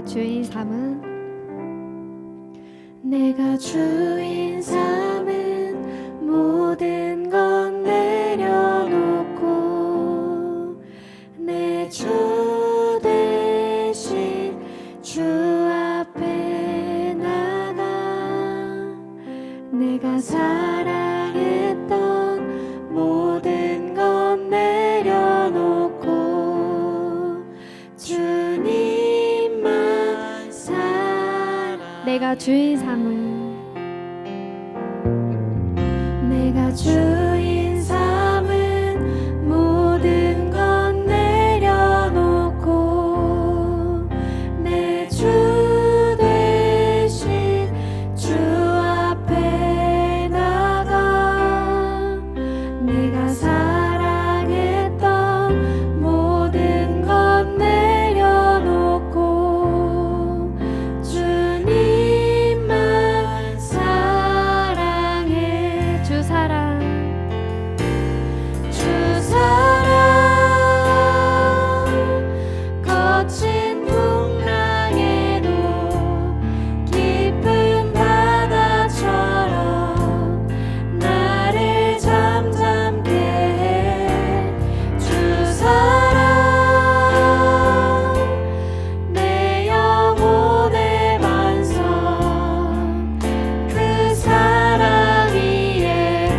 주인 삼은 내가 주인 삼은 모든 건 내려놓고 내 주 대신 주 앞에 나가 내가 사랑했던 모든 건 내려놓고 주님만 내가 주인 삼은 내가 주인 삼은 모든 건 내려놓고 내 주 대신 주 앞에 나가 내가 사랑했던 모든 건 내려놓고 주님만 사랑해 주 사랑 주 사랑 거친 풍랑에도 깊은 바다처럼 나를 잠잠게 해 주 사랑 내 영혼의 반석 그 사랑 위에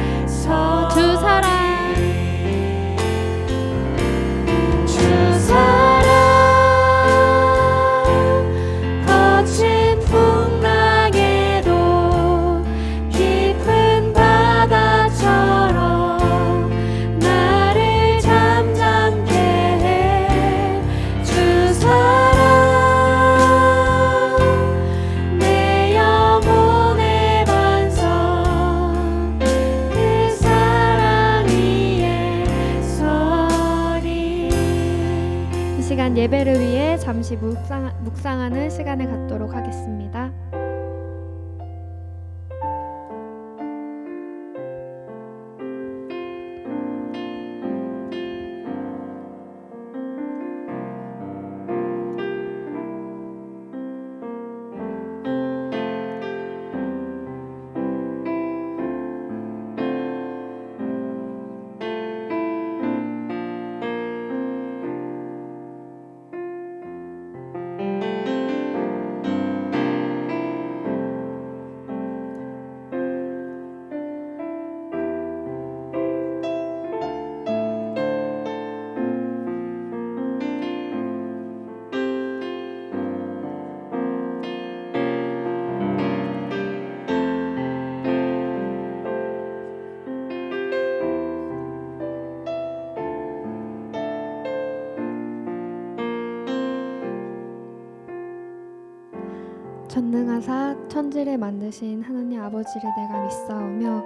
주 사랑 주 사랑 거친 풍랑에도 깊은 바다처럼 나를 잠잠게 해 주 사랑 내 영혼의 반석 그 사랑 위에 서리 이 시간 예배를 위해 잠시 묵상하는 시간을 갖도록 하겠습니다. 전능하사 천지를 만드신 하나님 아버지를 내가 믿사오며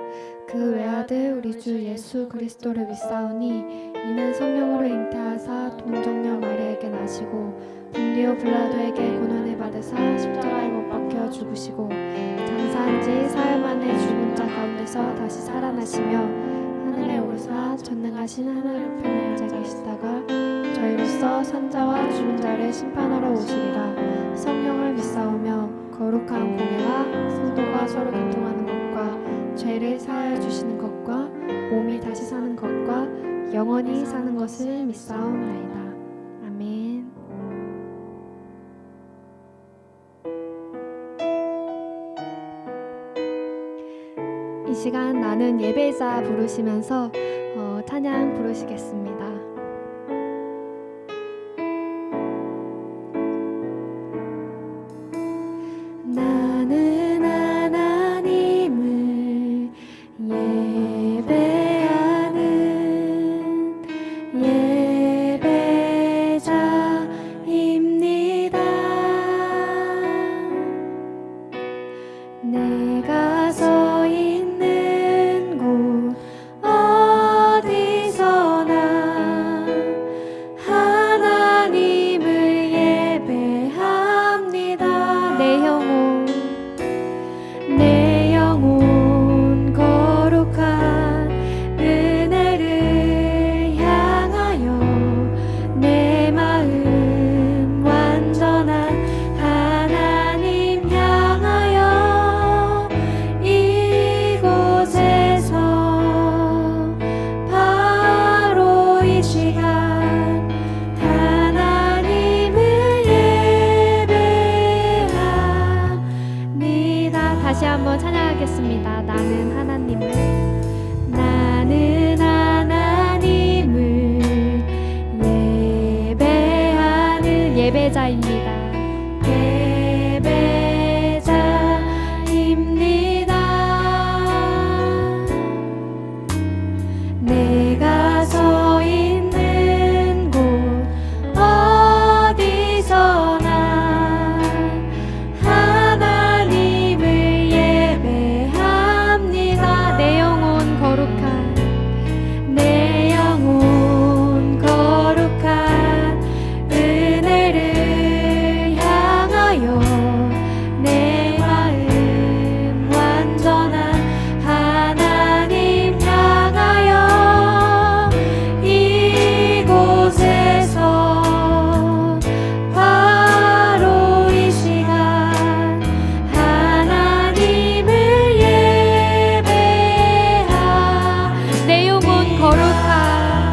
그 외아들 우리 주 예수 그리스도를 믿사오니 이는 성령으로 잉태하사 동정녀 마리아에게 나시고 본디오 빌라도에게 고난을 받으사 십자가에 못 박혀 죽으시고 장사한 지 사흘 만에 죽은 자 가운데서 다시 살아나시며 하늘에 오르사 전능하신 하나님 편에 앉아 계시다가 저희로서 산자와 죽은 자를 심판하러 오시리라. 성령을 믿사오며 거룩한 공예와 성도가 서로 교통하는 것과 죄를 사하여 주시는 것과 몸이 다시 사는 것과 영원히 사는 것을 믿사옵나이다. 아멘. 이 시간 나는 예배자 부르시면서 찬양 부르시겠습니다. 나는 하나님을 예배하는 예배자입니다. 내가 서 있는 곳 어디서나 예배자입니다. 예배자입니다. 내가 서 있는 곳 어디서나 하나님을 예배합니다. 내 영혼 거룩한 내 영혼 거룩한 은혜를 향하여 내 마음 완전한 하나님 향하여 이곳에서 바로 이 시간 하나님을 예배하 내 영혼 거룩한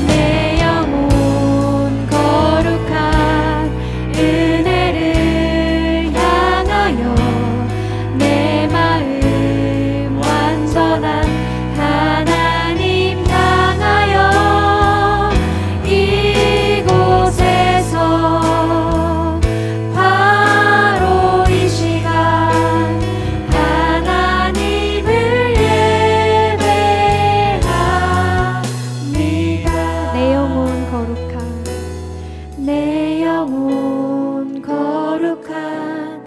내 영혼 거룩한 은혜를 향하여 내 마음 완전한 하나님 향하여 이곳에서 바로 이 시간 하나님을 예배합니다. 내 영혼 거룩한 내 영혼 거룩한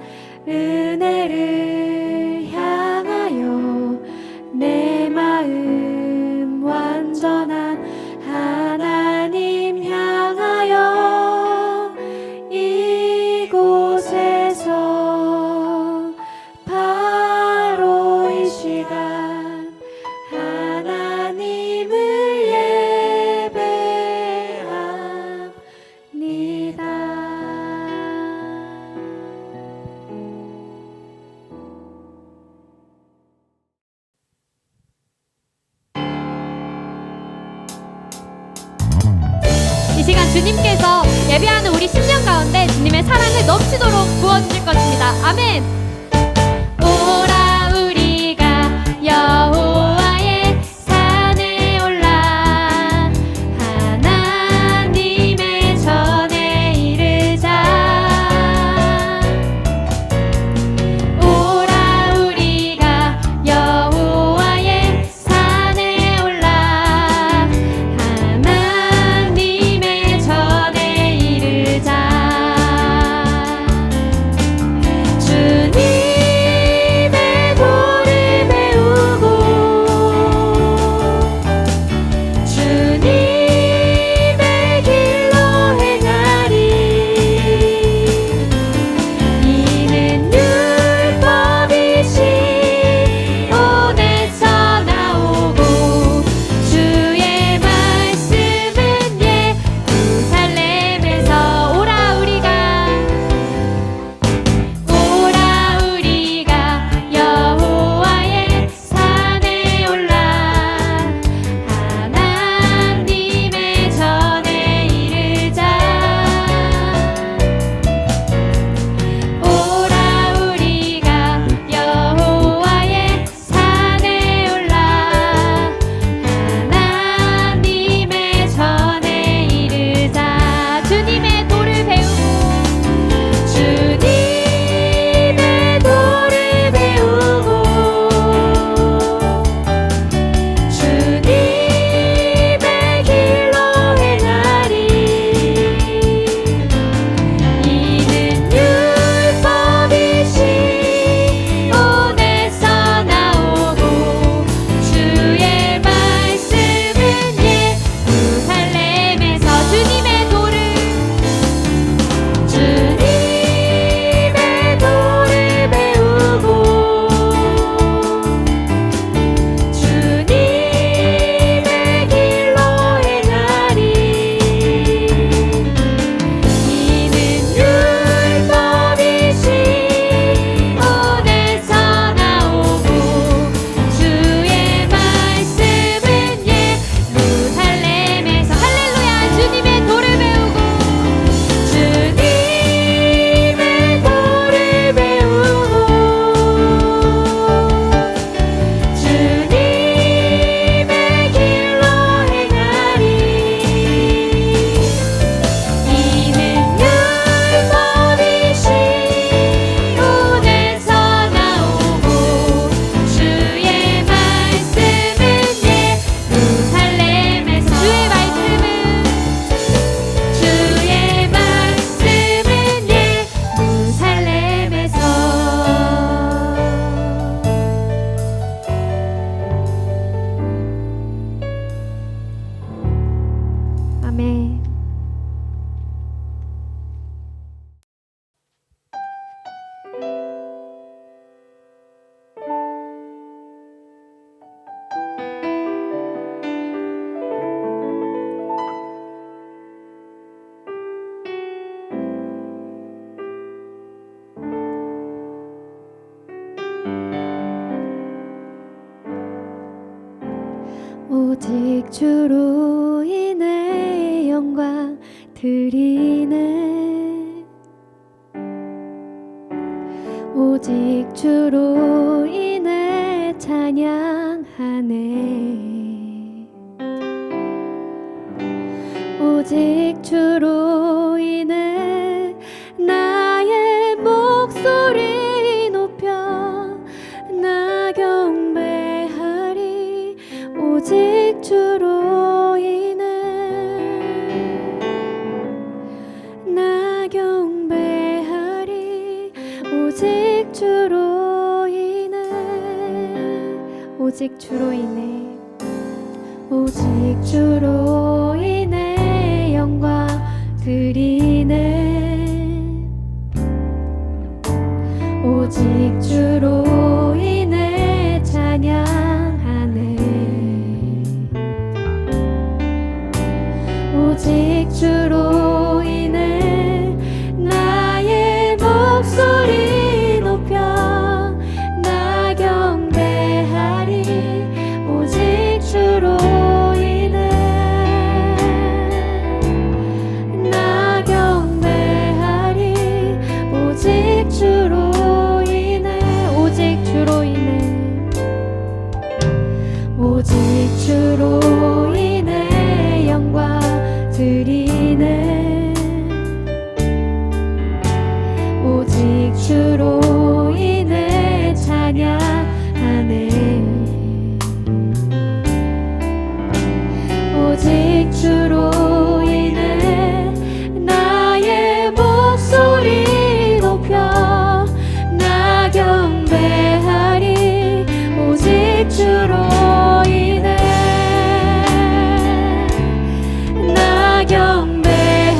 은혜를 향하여 내 마음 완전한 하나님 향하여 이곳에서 바로 이 시간 하나님을 예배합니다. 이 시간 주님께서 예배하는 우리 심령 가운데 주님의 사랑을 넘치도록 부어주실 것입니다. 아멘. 오라 우리가 여호와의 산에 올라 하나님의 전에 이르자. 오라 우리가 여호와의 산에 올라 하나님의 전에 이르자. 주님 아멘. 오직 주로 인해 영광 드리네. 오직 주로 인해 찬양하네. 오직 주로 인해 나의 목소리 높여 나 경배하리. 오직 주로 인해 나 경배하리. 오직 주로 인해 오직 주로 인해 오직 주로 인해 영광 드리네. 오직 주로 인해 찬양하네. 오직 주로 인해 나의 목소리 높여 나 경배하리. 오직 주로 인해 나 경배하리. 오직 주로 인해 오직 주로 인해 오직 주로 인해 영광 드리네. 오직 주로 인해 찬양하네. 오직 주로 인해 나의 목소리 높여 나 경배하리. 오직 주로 인해 나 경배하리.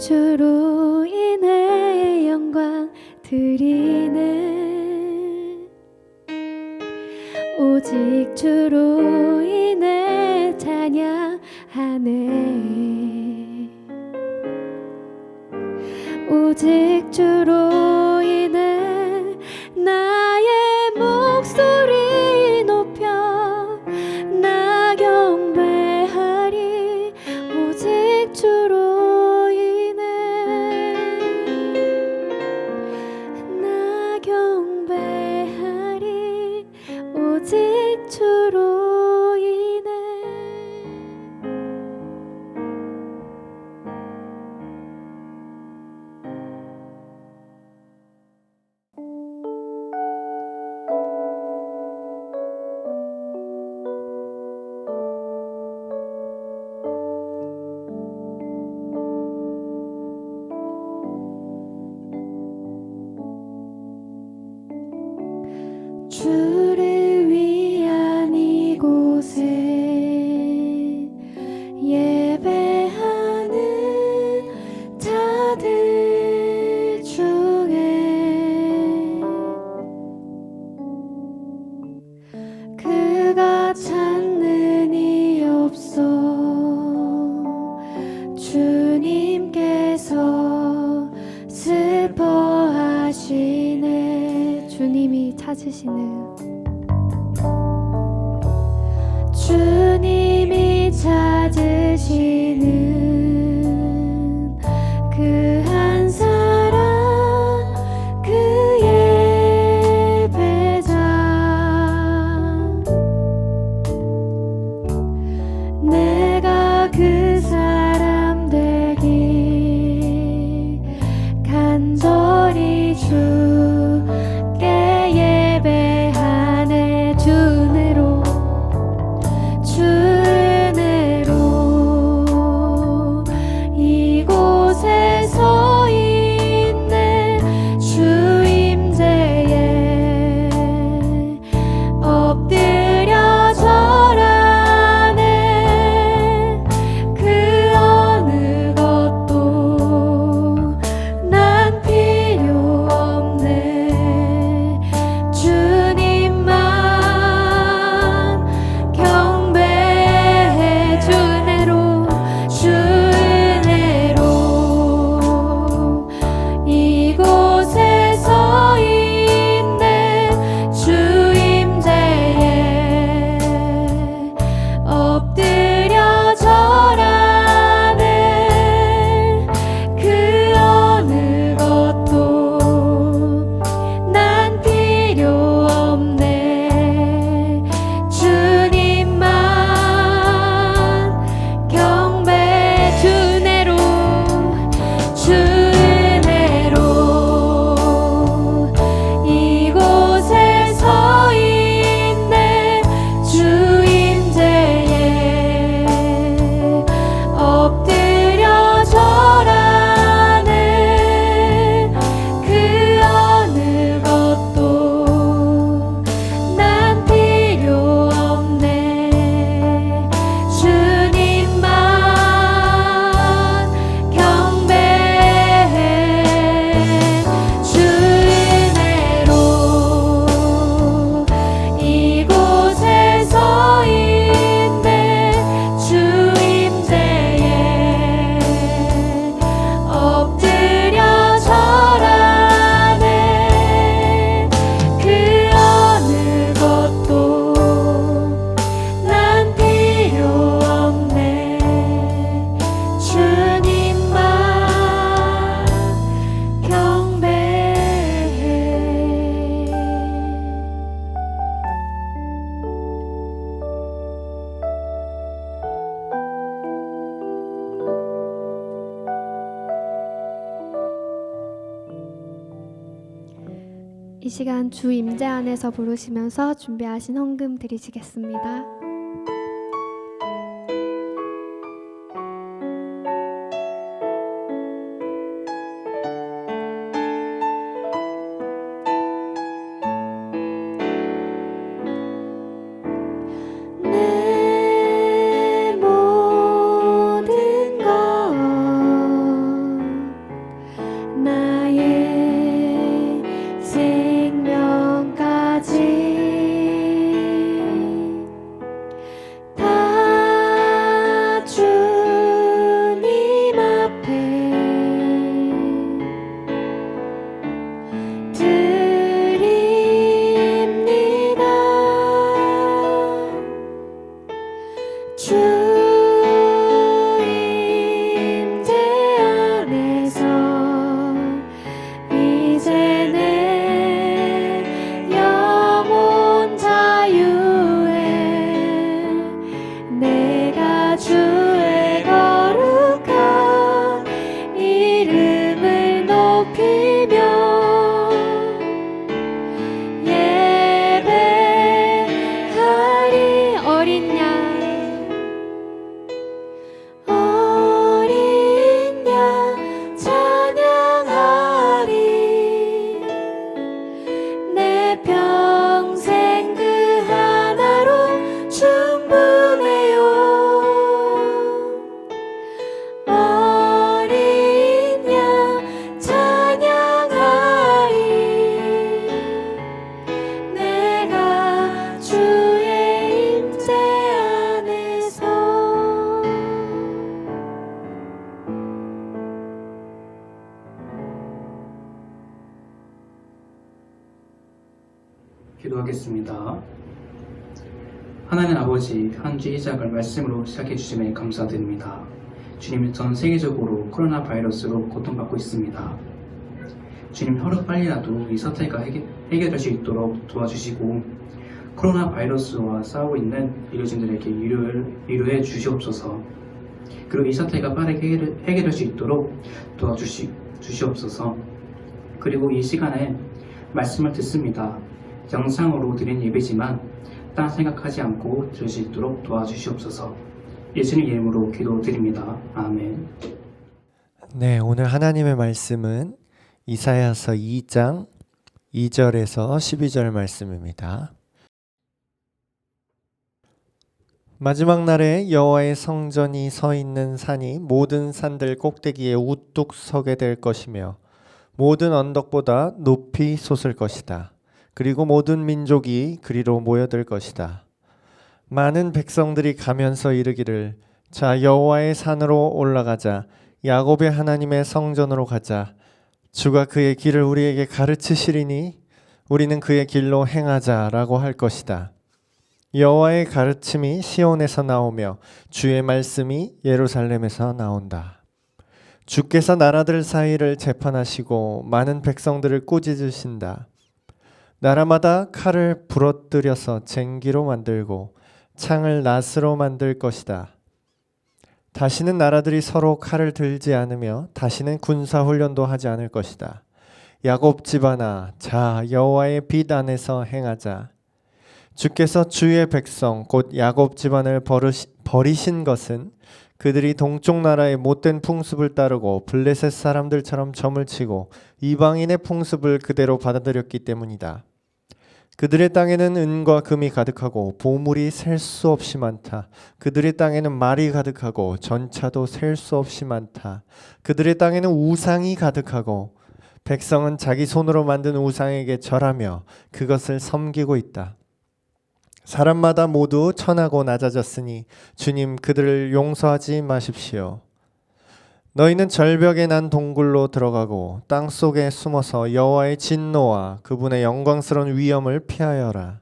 주로 인해 영광 드리네. 오직 주로 인해 찬양하네. 오직 주로 인해 나의 목소리 높여 나 경배하리. 오직 주로 인해 나 경배하리. 오직 주로 인해. 주를 위한 이곳에 예배하는 자들 중에 그가 찾는 이 없어. 주님께서 슬퍼하시네. 주님이 찾으시는 주님이 찾으시는 그 한 사람, 그의 배자. 내가 그 사람 되기 간절히 주께 예배하네. 주 은혜로 주 은혜로 이곳에 서 있네. 주 임재에 엎드려 절하네. 그 어느 것도 난 필요 없네. 주님만 경배해. 주 은혜로 주 은혜로 이곳에 서 있네. 주 임재에 엎드려 절하네. 그 어느 것도 난 필요 없네. 주님만 경배. 주 은혜로 주 은혜로 이곳에 서 있네. 주 임재에 엎드려 절하네. 그 어느 것도 난 필요 없네. 주님만 경배해. 주 은혜로 이곳에 서 있네. 주 임재에 엎드려 절하네. 그 어느 것도 난 필요 없네. 주님만 경배해. 이 시간 주 임재 안에서 부르시면서 준비하신 헌금 드리시겠습니다. 내 모든 것 기도하겠습니다. 하나님 아버지, 한 주 시작을 말씀으로 시작해 주심에 감사드립니다. 주님, 전 세계적으로 코로나 바이러스로 고통받고 있습니다. 주님, 하루빨리라도 이 사태가 해결될 수 있도록 도와주시고 코로나 바이러스와 싸우고 있는 의료진들에게 위로해 주시옵소서. 그리고 이 사태가 빠르게 해결될 수 있도록 도와주시옵소서. 그리고 이 시간에 말씀을 듣습니다. 영상으로 드린 예배지만 딴 생각하지 않고 들을 수 있도록 도와주시옵소서. 예수님 이름으로 기도드립니다. 아멘. 네, 오늘 하나님의 말씀은 이사야서 2장 2절에서 12절 말씀입니다. 마지막 날에 여호와의 성전이 서 있는 산이 모든 산들 꼭대기에 우뚝 서게 될 것이며 모든 언덕보다 높이 솟을 것이다. 그리고 모든 민족이 그리로 모여들 것이다. 많은 백성들이 가면서 이르기를 자 여호와의 산으로 올라가자. 야곱의 하나님의 성전으로 가자. 주가 그의 길을 우리에게 가르치시리니 우리는 그의 길로 행하자라고 할 것이다. 여호와의 가르침이 시온에서 나오며 주의 말씀이 예루살렘에서 나온다. 주께서 나라들 사이를 재판하시고 많은 백성들을 꾸짖으신다. 나라마다 칼을 부러뜨려서 쟁기로 만들고 창을 낫으로 만들 것이다. 다시는 나라들이 서로 칼을 들지 않으며 다시는 군사훈련도 하지 않을 것이다. 야곱 집안아, 자 여호와의 빛 안에서 행하자. 주께서 주의 백성 곧 야곱 집안을 버리신 것은 그들이 동쪽 나라의 못된 풍습을 따르고 블레셋 사람들처럼 점을 치고 이방인의 풍습을 그대로 받아들였기 때문이다. 그들의 땅에는 은과 금이 가득하고 보물이 셀 수 없이 많다. 그들의 땅에는 말이 가득하고 전차도 셀 수 없이 많다. 그들의 땅에는 우상이 가득하고 백성은 자기 손으로 만든 우상에게 절하며 그것을 섬기고 있다. 사람마다 모두 천하고 낮아졌으니 주님 그들을 용서하지 마십시오. 너희는 절벽에 난 동굴로 들어가고 땅속에 숨어서 여호와의 진노와 그분의 영광스러운 위엄을 피하여라.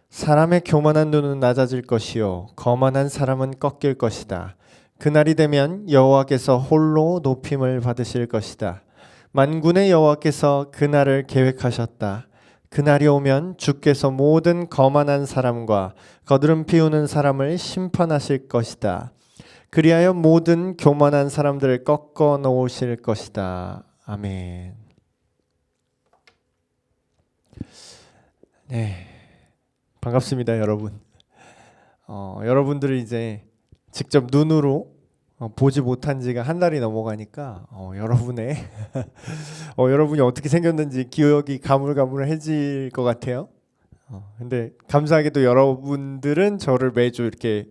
사람의 교만한 눈은 낮아질 것이요 거만한 사람은 꺾일 것이다. 그날이 되면 여호와께서 홀로 높임을 받으실 것이다. 만군의 여호와께서 그날을 계획하셨다. 그날이 오면 주께서 모든 거만한 사람과 거드름 피우는 사람을 심판하실 것이다. 그리하여 모든 교만한 사람들을 꺾어 놓으실 것이다. 아멘. 네, 반갑습니다, 여러분. 여러분들이 이제 직접 눈으로 보지 못한 지가 한 달이 넘어가니까 여러분의 여러분이 어떻게 생겼는지 기억이 가물가물해질 것 같아요. 근데 감사하게도 여러분들은 저를 매주 이렇게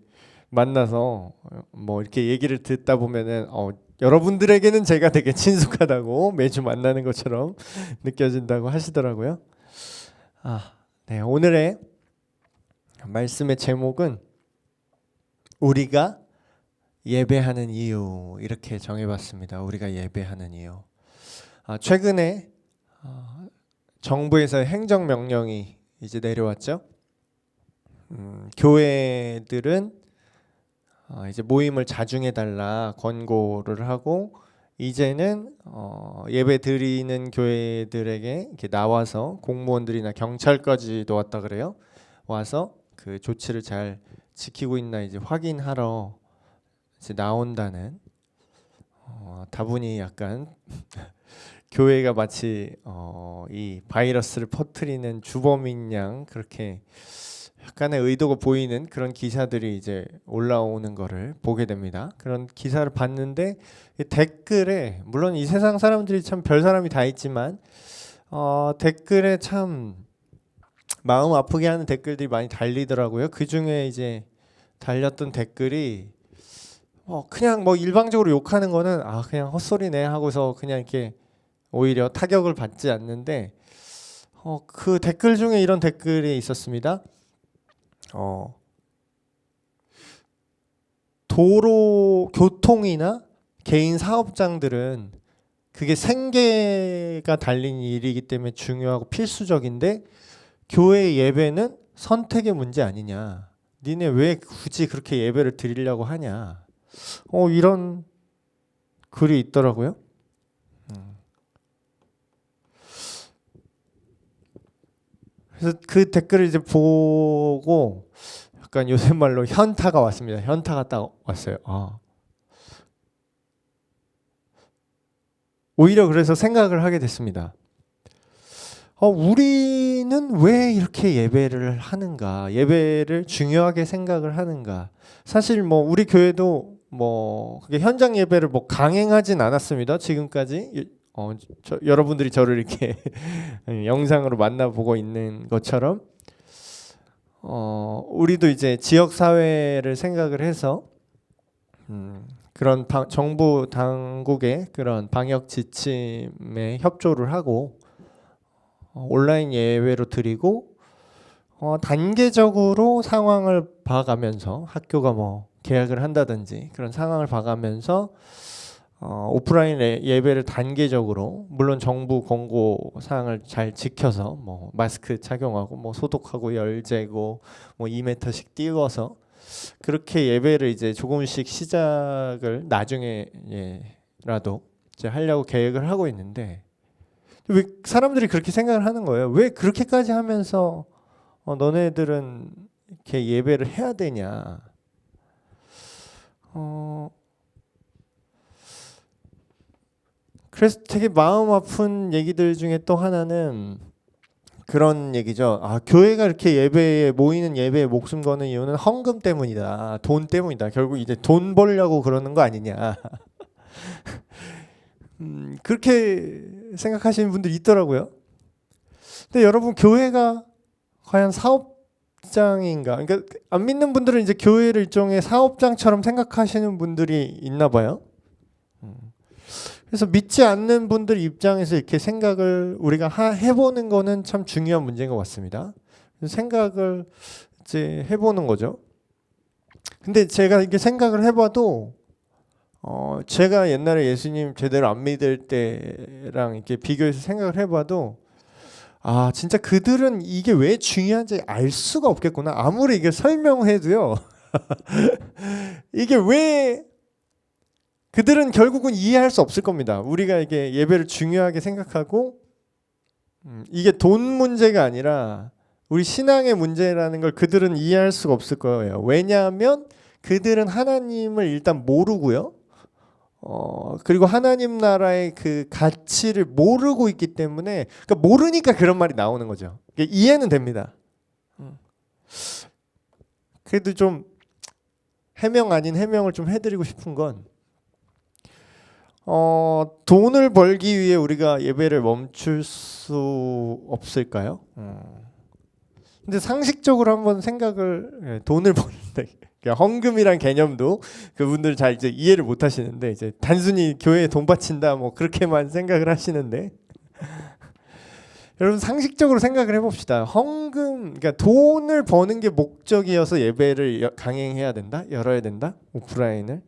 만나서 뭐 이렇게 얘기를 듣다 보면은 여러분들에게는 제가 되게 친숙하다고 매주 만나는 것처럼 느껴진다고 하시더라고요. 네, 오늘의 말씀의 제목은 우리가 예배하는 이유 이렇게 정해봤습니다. 우리가 예배하는 이유. 최근에 정부에서 행정명령이 이제 내려왔죠. 교회들은 이제 모임을 자중해달라 권고를 하고 이제는 예배 드리는 교회들에게 이렇게 나와서 공무원들이나 경찰까지도 왔다 그래요. 와서 그 조치를 잘 지키고 있나 이제 확인하러 이제 나온다는 다분히 약간 교회가 마치 이 바이러스를 퍼뜨리는 주범인 양 그렇게 약간의 의도가 보이는 그런 기사들이 이제 올라오는 거를 보게 됩니다. 그런 기사를 봤는데 댓글에 물론 이 세상 사람들이 참 별 사람이 다 있지만 댓글에 참 마음 아프게 하는 댓글들이 많이 달리더라고요. 그 중에 이제 달렸던 댓글이 그냥 뭐 일방적으로 욕하는 거는 그냥 헛소리네 하고서 그냥 이렇게 오히려 타격을 받지 않는데 그 댓글 중에 이런 댓글이 있었습니다. 도로 교통이나 개인 사업장들은 그게 생계가 달린 일이기 때문에 중요하고 필수적인데 교회 예배는 선택의 문제 아니냐. 니네 왜 굳이 그렇게 예배를 드리려고 하냐. 이런 글이 있더라고요. 그래서 그 댓글을 이제 보고 약간 요새 말로 현타가 왔습니다. 현타가 딱 왔어요. 오히려 그래서 생각을 하게 됐습니다. 우리는 왜 이렇게 예배를 하는가? 예배를 중요하게 생각을 하는가? 사실 뭐 우리 교회도 뭐 그게 현장 예배를 뭐 강행하진 않았습니다. 지금까지 여러분들이 저를 이렇게 영상으로 만나보고 있는 것처럼 우리도 이제 지역 사회를 생각을 해서 그런 정부 당국의 그런 방역 지침에 협조를 하고 온라인 예배로 드리고 단계적으로 상황을 봐가면서 학교가 뭐 계약을 한다든지 그런 상황을 봐가면서 오프라인 예배를 단계적으로 물론 정부 권고 사항을 잘 지켜서 뭐 마스크 착용하고 뭐 소독하고 열 재고 뭐 2m씩 띄워서 그렇게 예배를 이제 조금씩 시작을 나중에라도 이제 하려고 계획을 하고 있는데 왜 사람들이 그렇게 생각을 하는 거예요? 왜 그렇게까지 하면서 너네들은 이렇게 예배를 해야 되냐? 그래서 되게 마음 아픈 얘기들 중에 또 하나는 그런 얘기죠. 교회가 이렇게 예배에 모이는 예배에 목숨 거는 이유는 헌금 때문이다. 돈 때문이다. 결국 이제 돈 벌려고 그러는 거 아니냐. 그렇게 생각하시는 분들이 있더라고요. 근데 여러분 교회가 과연 사업장인가? 그러니까 안 믿는 분들은 이제 교회를 일종의 사업장처럼 생각하시는 분들이 있나 봐요. 그래서 믿지 않는 분들 입장에서 이렇게 생각을 우리가 해보는 거는 참 중요한 문제인 것 같습니다. 생각을 이제 해보는 거죠. 근데 제가 이렇게 생각을 해봐도 제가 옛날에 예수님 제대로 안 믿을 때랑 이렇게 비교해서 생각을 해봐도 진짜 그들은 이게 왜 중요한지 알 수가 없겠구나. 아무리 이게 설명해도요. 이게 왜 그들은 결국은 이해할 수 없을 겁니다. 우리가 이게 예배를 중요하게 생각하고 이게 돈 문제가 아니라 우리 신앙의 문제라는 걸 그들은 이해할 수가 없을 거예요. 왜냐하면 그들은 하나님을 일단 모르고요. 그리고 하나님 나라의 그 가치를 모르고 있기 때문에 그러니까 모르니까 그런 말이 나오는 거죠. 이해는 됩니다. 그래도 좀 해명 아닌 해명을 좀 해드리고 싶은 건 돈을 벌기 위해 우리가 예배를 멈출 수 없을까요? 근데 상식적으로 한번 생각을 돈을 버는데 헌금이란 개념도 그분들 잘 이제 이해를 못 하시는데 이제 단순히 교회에 돈 바친다 뭐 그렇게만 생각을 하시는데 여러분 상식적으로 생각을 해봅시다. 헌금 그러니까 돈을 버는 게 목적이어서 예배를 강행해야 된다, 열어야 된다, 오프라인을.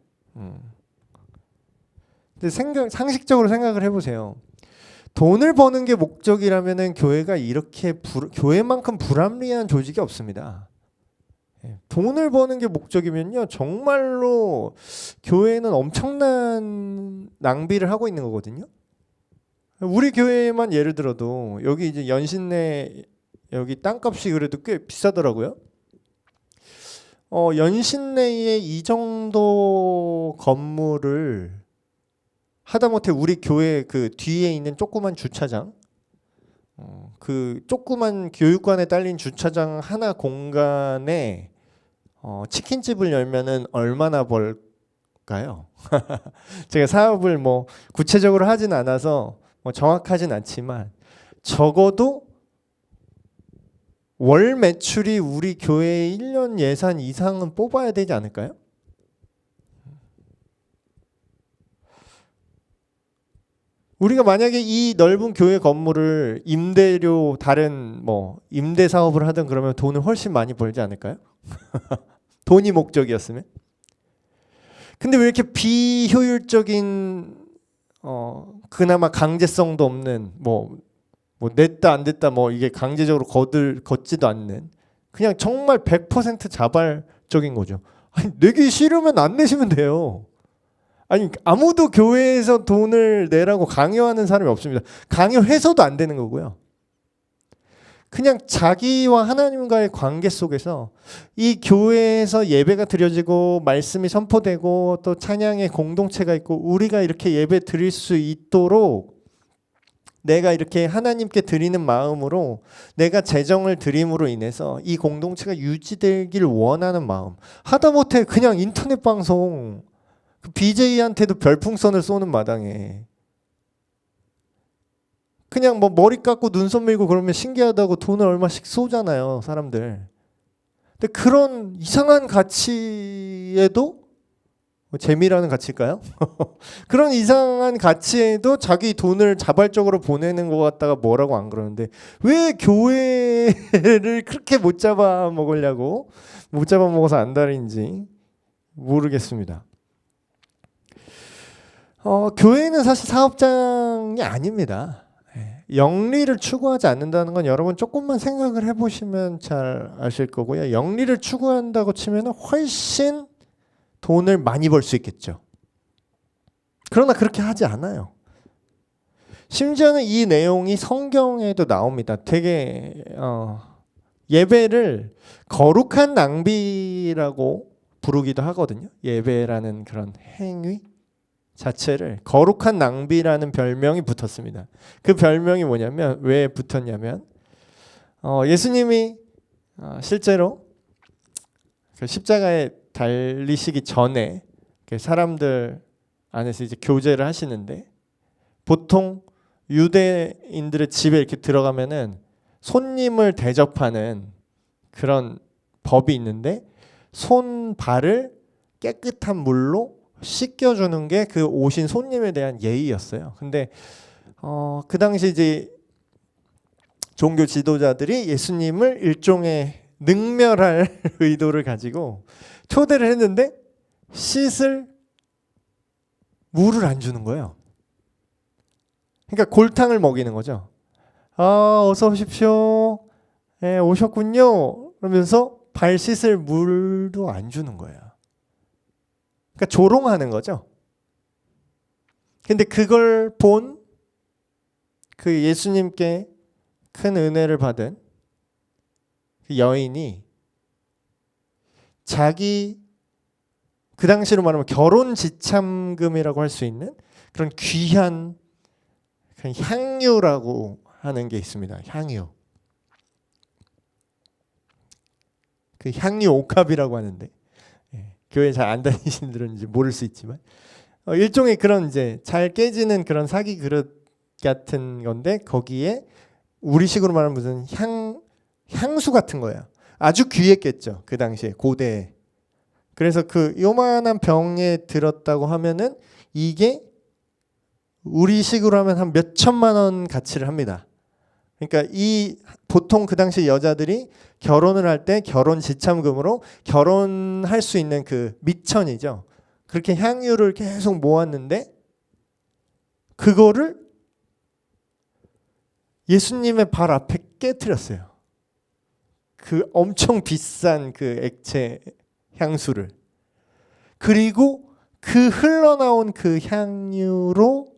근데 상식적으로 생각을 해보세요. 돈을 버는 게 목적이라면은 교회가 이렇게 교회만큼 불합리한 조직이 없습니다. 돈을 버는 게 목적이면요 정말로 교회는 엄청난 낭비를 하고 있는 거거든요. 우리 교회만 예를 들어도 여기 이제 연신내 여기 땅값이 그래도 꽤 비싸더라고요. 연신내에 이 정도 건물을 하다못해 우리 교회 그 뒤에 있는 조그만 주차장 그 조그만 교육관에 딸린 주차장 하나 공간에 치킨집을 열면은 얼마나 벌까요? 제가 사업을 뭐 구체적으로 하진 않아서 뭐 정확하진 않지만 적어도 월 매출이 우리 교회의 1년 예산 이상은 뽑아야 되지 않을까요? 우리가 만약에 이 넓은 교회 건물을 임대료 다른 뭐 임대 사업을 하든 그러면 돈을 훨씬 많이 벌지 않을까요? 돈이 목적이었으면. 근데 왜 이렇게 비효율적인 그나마 강제성도 없는 뭐 뭐 냈다 안 됐다 뭐 이게 강제적으로 걷지도 않는 그냥 정말 100% 자발적인 거죠. 아니, 내기 싫으면 안 내시면 돼요. 아니 아무도 교회에서 돈을 내라고 강요하는 사람이 없습니다. 강요해서도 안 되는 거고요. 그냥 자기와 하나님과의 관계 속에서 이 교회에서 예배가 드려지고 말씀이 선포되고 또 찬양의 공동체가 있고 우리가 이렇게 예배 드릴 수 있도록 내가 이렇게 하나님께 드리는 마음으로 내가 재정을 드림으로 인해서 이 공동체가 유지되길 원하는 마음. 하다못해 그냥 인터넷 방송 BJ한테도 별풍선을 쏘는 마당에 그냥 뭐 머리 깎고 눈썹 밀고 그러면 신기하다고 돈을 얼마씩 쏘잖아요, 사람들. 근데 그런 이상한 가치에도 재미라는 가치일까요? 그런 이상한 가치에도 자기 돈을 자발적으로 보내는 것 같다가 뭐라고 안 그러는데 왜 교회를 그렇게 못 잡아 먹으려고 못 잡아 먹어서 안달인지 모르겠습니다. 교회는 사실 사업장이 아닙니다. 영리를 추구하지 않는다는 건 여러분 조금만 생각을 해보시면 잘 아실 거고요. 영리를 추구한다고 치면 훨씬 돈을 많이 벌 수 있겠죠. 그러나 그렇게 하지 않아요. 심지어는 이 내용이 성경에도 나옵니다. 되게 예배를 거룩한 낭비라고 부르기도 하거든요. 예배라는 그런 행위 자체를 거룩한 낭비라는 별명이 붙었습니다. 그 별명이 뭐냐면 왜 붙었냐면 예수님이 실제로 그 십자가에 달리시기 전에 사람들 안에서 이제 교제를 하시는데 보통 유대인들의 집에 이렇게 들어가면은 손님을 대접하는 그런 법이 있는데 손발을 깨끗한 물로 씻겨주는 게 그 오신 손님에 대한 예의였어요. 근데 그 당시 이제 종교 지도자들이 예수님을 일종의 능멸할 의도를 가지고 초대를 했는데 씻을 물을 안 주는 거예요. 그러니까 골탕을 먹이는 거죠. 어서 오십시오. 네, 오셨군요. 그러면서 발 씻을 물도 안 주는 거예요. 그러니까 조롱하는 거죠. 근데 그걸 본 그 예수님께 큰 은혜를 받은 그 여인이 자기 그 당시로 말하면 결혼 지참금이라고 할 수 있는 그런 귀한 향유라고 하는 게 있습니다. 향유. 그 향유 옥합이라고 하는데 교회 잘 안 다니시는 분들은 이제 모를 수 있지만 일종의 그런 이제 잘 깨지는 그런 사기 그릇 같은 건데 거기에 우리식으로 말하면 무슨 향수 같은 거예요. 아주 귀했겠죠. 그 당시에 고대에. 그래서 그 요만한 병에 들었다고 하면은 이게 우리식으로 하면 한 몇 천만 원 가치를 합니다. 그러니까 이 보통 그 당시 여자들이 결혼을 할 때 결혼 지참금으로 결혼할 수 있는 그 미천이죠. 그렇게 향유를 계속 모았는데 그거를 예수님의 발 앞에 깨트렸어요. 그 엄청 비싼 그 액체 향수를. 그리고 그 흘러나온 그 향유로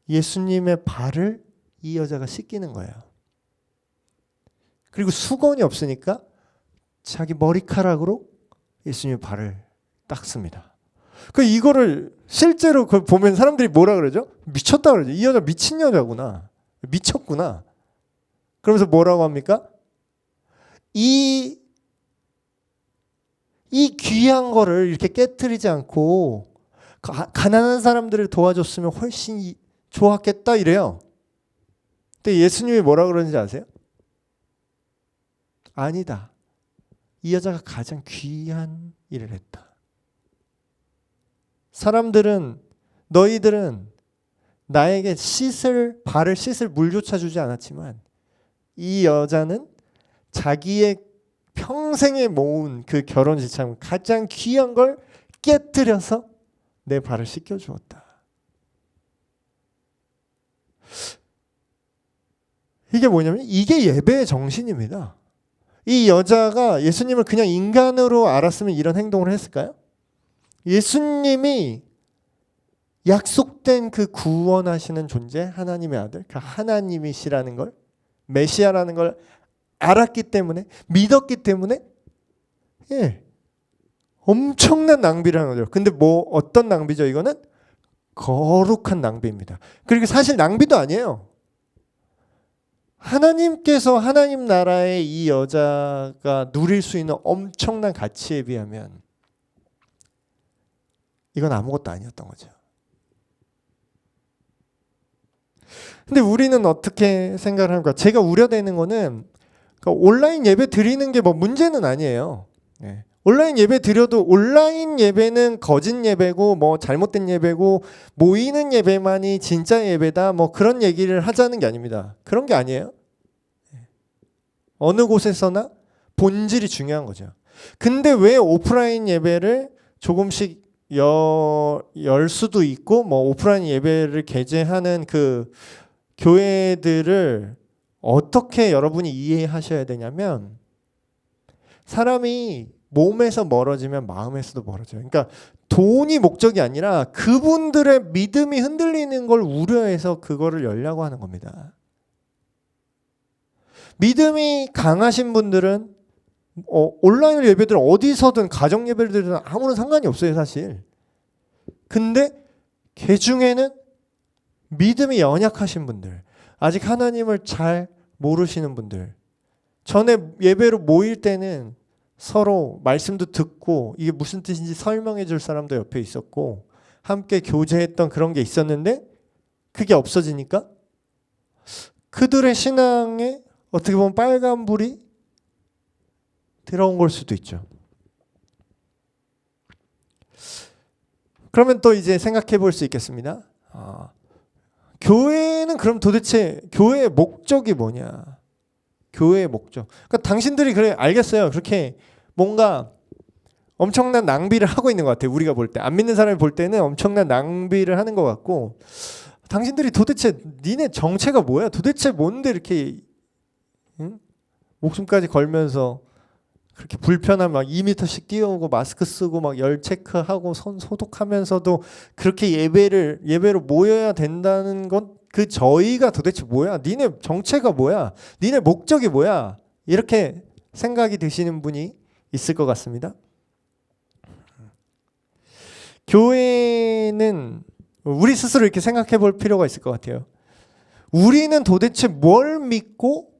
예수님의 발을 이 여자가 씻기는 거예요. 그리고 수건이 없으니까 자기 머리카락으로 예수님의 발을 닦습니다. 그 이거를 실제로 보면 사람들이 뭐라 그러죠? 미쳤다 그러죠. 이 여자 미친 여자구나. 미쳤구나. 그러면서 뭐라고 합니까? 이 귀한 거를 이렇게 깨트리지 않고 가난한 사람들을 도와줬으면 훨씬 좋았겠다 이래요. 근데 예수님이 뭐라 그러는지 아세요? 아니다. 이 여자가 가장 귀한 일을 했다. 너희들은 나에게 발을 씻을 물조차 주지 않았지만 이 여자는 자기의 평생에 모은 그 결혼 지참 가장 귀한 걸 깨뜨려서 내 발을 씻겨 주었다. 이게 뭐냐면 이게 예배의 정신입니다. 이 여자가 예수님을 그냥 인간으로 알았으면 이런 행동을 했을까요? 예수님이 약속된 그 구원하시는 존재, 하나님의 아들, 그 하나님이시라는 걸, 메시아라는 걸 알았기 때문에, 믿었기 때문에, 예, 엄청난 낭비를 하는 거죠. 근데 뭐 어떤 낭비죠? 이거는 거룩한 낭비입니다. 그리고 사실 낭비도 아니에요. 하나님께서 하나님 나라의 이 여자가 누릴 수 있는 엄청난 가치에 비하면 이건 아무것도 아니었던 거죠. 근데 우리는 어떻게 생각을 합니까? 제가 우려되는 거는 온라인 예배 드리는 게 뭐 문제는 아니에요. 예. 온라인 예배 드려도 온라인 예배는 거짓 예배고 뭐 잘못된 예배고 모이는 예배만이 진짜 예배다 뭐 그런 얘기를 하자는 게 아닙니다. 그런 게 아니에요. 어느 곳에서나 본질이 중요한 거죠. 근데 왜 오프라인 예배를 조금씩 열 수도 있고 뭐 오프라인 예배를 개최하는 그 교회들을 어떻게 여러분이 이해하셔야 되냐면 사람이 몸에서 멀어지면 마음에서도 멀어져요. 그러니까 돈이 목적이 아니라 그분들의 믿음이 흔들리는 걸 우려해서 그거를 열려고 하는 겁니다. 믿음이 강하신 분들은 온라인 예배들 어디서든 가정 예배를 드리든 아무런 상관이 없어요, 사실. 근데 그 중에는 믿음이 연약하신 분들, 아직 하나님을 잘 모르시는 분들, 전에 예배로 모일 때는 서로 말씀도 듣고 이게 무슨 뜻인지 설명해 줄 사람도 옆에 있었고 함께 교제했던 그런 게 있었는데 그게 없어지니까 그들의 신앙에 어떻게 보면 빨간불이 들어온 걸 수도 있죠. 그러면 또 이제 생각해 볼 수 있겠습니다. 교회는 그럼 도대체 교회의 목적이 뭐냐? 교회의 목적. 그러니까 당신들이 그래 알겠어요. 그렇게 뭔가 엄청난 낭비를 하고 있는 것 같아요. 우리가 볼 때. 안 믿는 사람이 볼 때는 엄청난 낭비를 하는 것 같고 당신들이 도대체 니네 정체가 뭐야? 도대체 뭔데 이렇게 응? 목숨까지 걸면서 그렇게 불편한 막 2m씩 뛰어오고 마스크 쓰고 막 열 체크하고 손 소독하면서도 그렇게 예배로 모여야 된다는 건 그 저희가 도대체 뭐야? 니네 정체가 뭐야? 니네 목적이 뭐야? 이렇게 생각이 드시는 분이 있을 것 같습니다. 교회는 우리 스스로 이렇게 생각해 볼 필요가 있을 것 같아요. 우리는 도대체 뭘 믿고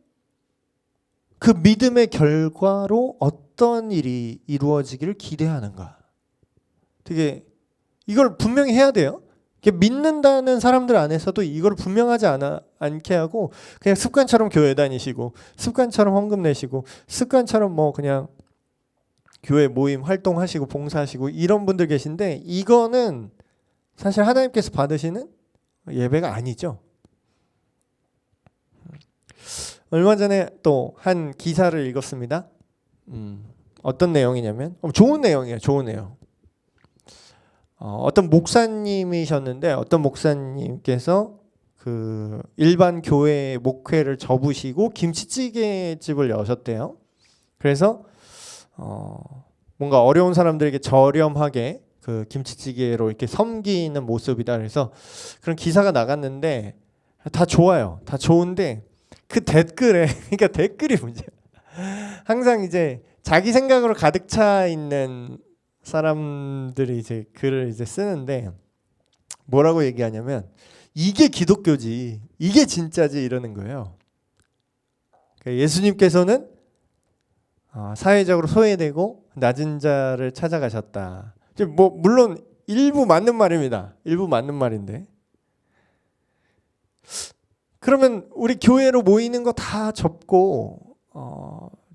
그 믿음의 결과로 어떤 일이 이루어지기를 기대하는가? 되게 이걸 분명히 해야 돼요. 믿는다는 사람들 안에서도 이걸 분명하지 않게 하고 그냥 습관처럼 교회 다니시고 습관처럼 헌금 내시고 습관처럼 뭐 그냥 교회 모임 활동하시고 봉사하시고 이런 분들 계신데 이거는 사실 하나님께서 받으시는 예배가 아니죠. 얼마 전에 또 한 기사를 읽었습니다. 어떤 내용이냐면 좋은 내용이에요. 좋은 내용. 어떤 목사님이셨는데 어떤 목사님께서 그 일반 교회 목회를 접으시고 김치찌개 집을 여셨대요. 그래서 뭔가 어려운 사람들에게 저렴하게 그 김치찌개로 이렇게 섬기는 모습이다. 그래서 그런 기사가 나갔는데 다 좋아요. 다 좋은데 그 댓글에 그러니까 댓글이 문제야. 항상 이제 자기 생각으로 가득 차 있는 사람들이 이제 글을 이제 쓰는데 뭐라고 얘기하냐면 이게 기독교지, 이게 진짜지 이러는 거예요. 그러니까 예수님께서는 사회적으로 소외되고 낮은 자를 찾아가셨다. 뭐 물론 일부 맞는 말입니다. 일부 맞는 말인데. 그러면 우리 교회로 모이는 거 다 접고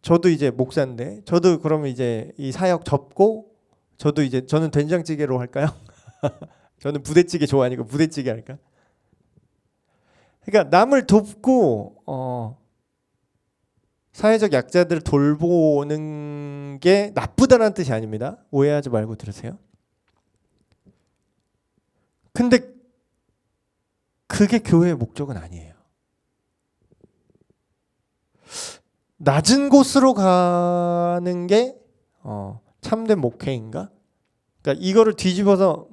저도 이제 목사인데 저도 그러면 이제 이 사역 접고 저도 이제 저는 된장찌개로 할까요? 저는 부대찌개 좋아하니까 부대찌개 할까? 그러니까 남을 돕고 사회적 약자들을 돌보는 게 나쁘다는 뜻이 아닙니다. 오해하지 말고 들으세요. 근데 그게 교회의 목적은 아니에요. 낮은 곳으로 가는 게 참된 목회인가? 그러니까 이거를 뒤집어서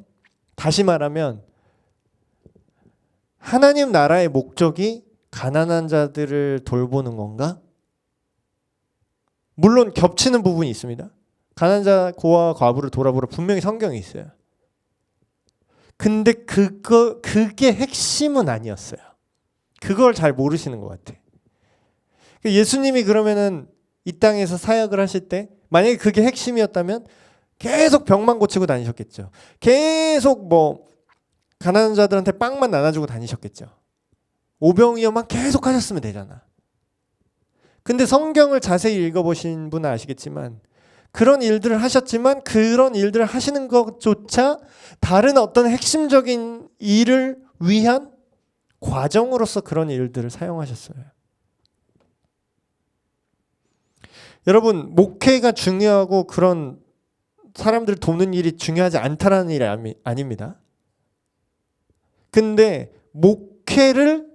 다시 말하면 하나님 나라의 목적이 가난한 자들을 돌보는 건가? 물론 겹치는 부분이 있습니다. 가난한 자 고아와 과부를 돌아보라 분명히 성경에 있어요. 근데 그게 핵심은 아니었어요. 그걸 잘 모르시는 것 같아. 예수님이 그러면은 이 땅에서 사역을 하실 때 만약에 그게 핵심이었다면 계속 병만 고치고 다니셨겠죠. 계속 뭐 가난한 자들한테 빵만 나눠주고 다니셨겠죠. 오병이어만 계속 하셨으면 되잖아. 근데 성경을 자세히 읽어보신 분은 아시겠지만 그런 일들을 하셨지만 그런 일들을 하시는 것조차 다른 어떤 핵심적인 일을 위한 과정으로서 그런 일들을 사용하셨어요. 여러분, 목회가 중요하고 그런 사람들 돕는 일이 중요하지 않다라는 일이 아닙니다. 근데 목회를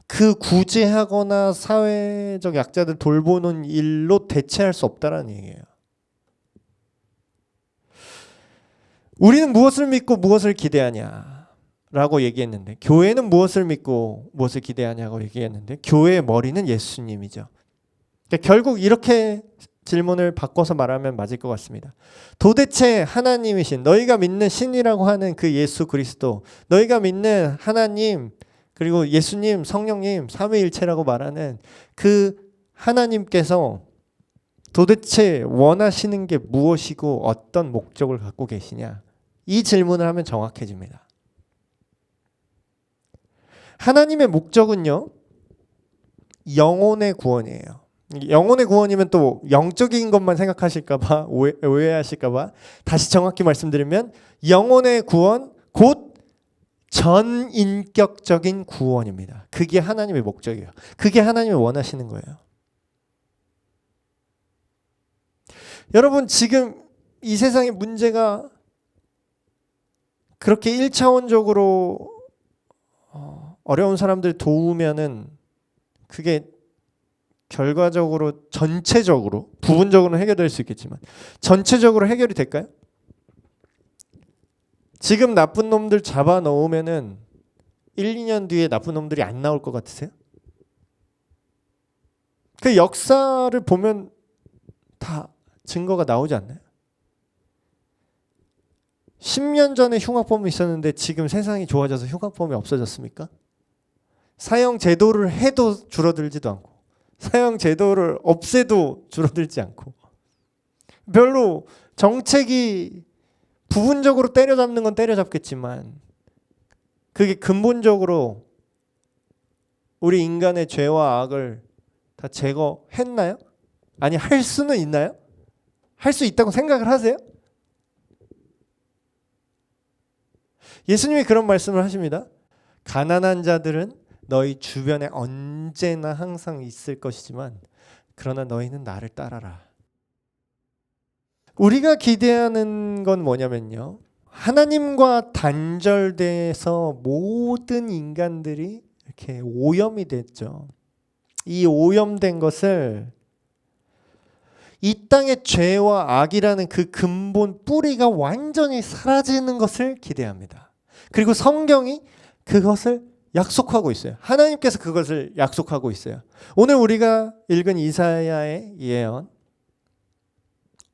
그 구제하거나 사회적 약자들 돌보는 일로 대체할 수 없다라는 얘기예요. 우리는 무엇을 믿고 무엇을 기대하냐라고 얘기했는데, 교회는 무엇을 믿고 무엇을 기대하냐고 얘기했는데, 교회의 머리는 예수님이죠. 그러니까 결국 이렇게 질문을 바꿔서 말하면 맞을 것 같습니다. 도대체 하나님이신 너희가 믿는 신이라고 하는 그 예수 그리스도, 너희가 믿는 하나님 그리고 예수님, 성령님, 삼위일체라고 말하는 그 하나님께서 도대체 원하시는 게 무엇이고 어떤 목적을 갖고 계시냐? 이 질문을 하면 정확해집니다. 하나님의 목적은요, 영혼의 구원이에요. 영혼의 구원이면 또 영적인 것만 생각하실까봐 오해하실까봐 다시 정확히 말씀드리면 영혼의 구원 곧 전인격적인 구원입니다. 그게 하나님의 목적이에요. 그게 하나님이 원하시는 거예요. 여러분, 지금 이 세상의 문제가 그렇게 1차원적으로 어려운 사람들 도우면은 그게 결과적으로 전체적으로 부분적으로는 해결될 수 있겠지만 전체적으로 해결이 될까요? 지금 나쁜 놈들 잡아 넣으면은 1, 2년 뒤에 나쁜 놈들이 안 나올 것 같으세요? 그 역사를 보면 다 증거가 나오지 않나요? 10년 전에 흉악범이 있었는데 지금 세상이 좋아져서 흉악범이 없어졌습니까? 사형 제도를 해도 줄어들지도 않고 사형 제도를 없애도 줄어들지 않고 별로 정책이 부분적으로 때려잡는 건 때려잡겠지만 그게 근본적으로 우리 인간의 죄와 악을 다 제거했나요? 아니, 할 수는 있나요? 할 수 있다고 생각을 하세요? 예수님이 그런 말씀을 하십니다. 가난한 자들은 너희 주변에 언제나 항상 있을 것이지만 그러나 너희는 나를 따라라. 우리가 기대하는 건 뭐냐면요, 하나님과 단절돼서 모든 인간들이 이렇게 오염이 됐죠. 이 오염된 것을 이 땅의 죄와 악이라는 그 근본 뿌리가 완전히 사라지는 것을 기대합니다. 그리고 성경이 그것을 약속하고 있어요. 하나님께서 그것을 약속하고 있어요. 오늘 우리가 읽은 이사야의 예언,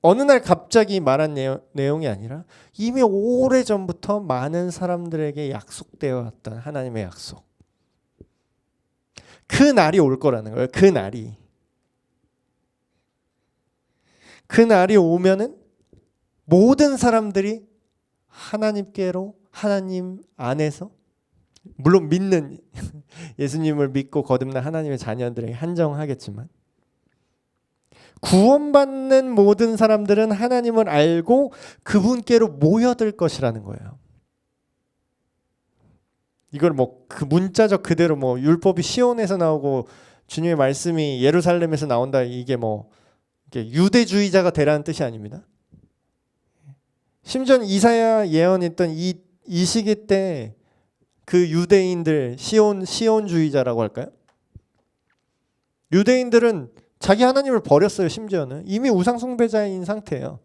어느 날 갑자기 말한 내용이 아니라 이미 오래전부터 많은 사람들에게 약속되어 왔던 하나님의 약속. 그 날이 올 거라는 거예요. 그 날이 오면은 모든 사람들이 하나님께로, 하나님 안에서, 물론 믿는 예수님을 믿고 거듭난 하나님의 자녀들에게 한정하겠지만 구원받는 모든 사람들은 하나님을 알고 그분께로 모여들 것이라는 거예요. 이걸 뭐 그 문자적 그대로 뭐 율법이 시온에서 나오고 주님의 말씀이 예루살렘에서 나온다, 이게 뭐 유대주의자가 되라는 뜻이 아닙니다. 심지어 이사야 예언했던 이 시기 때 그 유대인들 시온주의자라고 할까요? 유대인들은 자기 하나님을 버렸어요. 심지어는 이미 우상숭배자인 상태예요.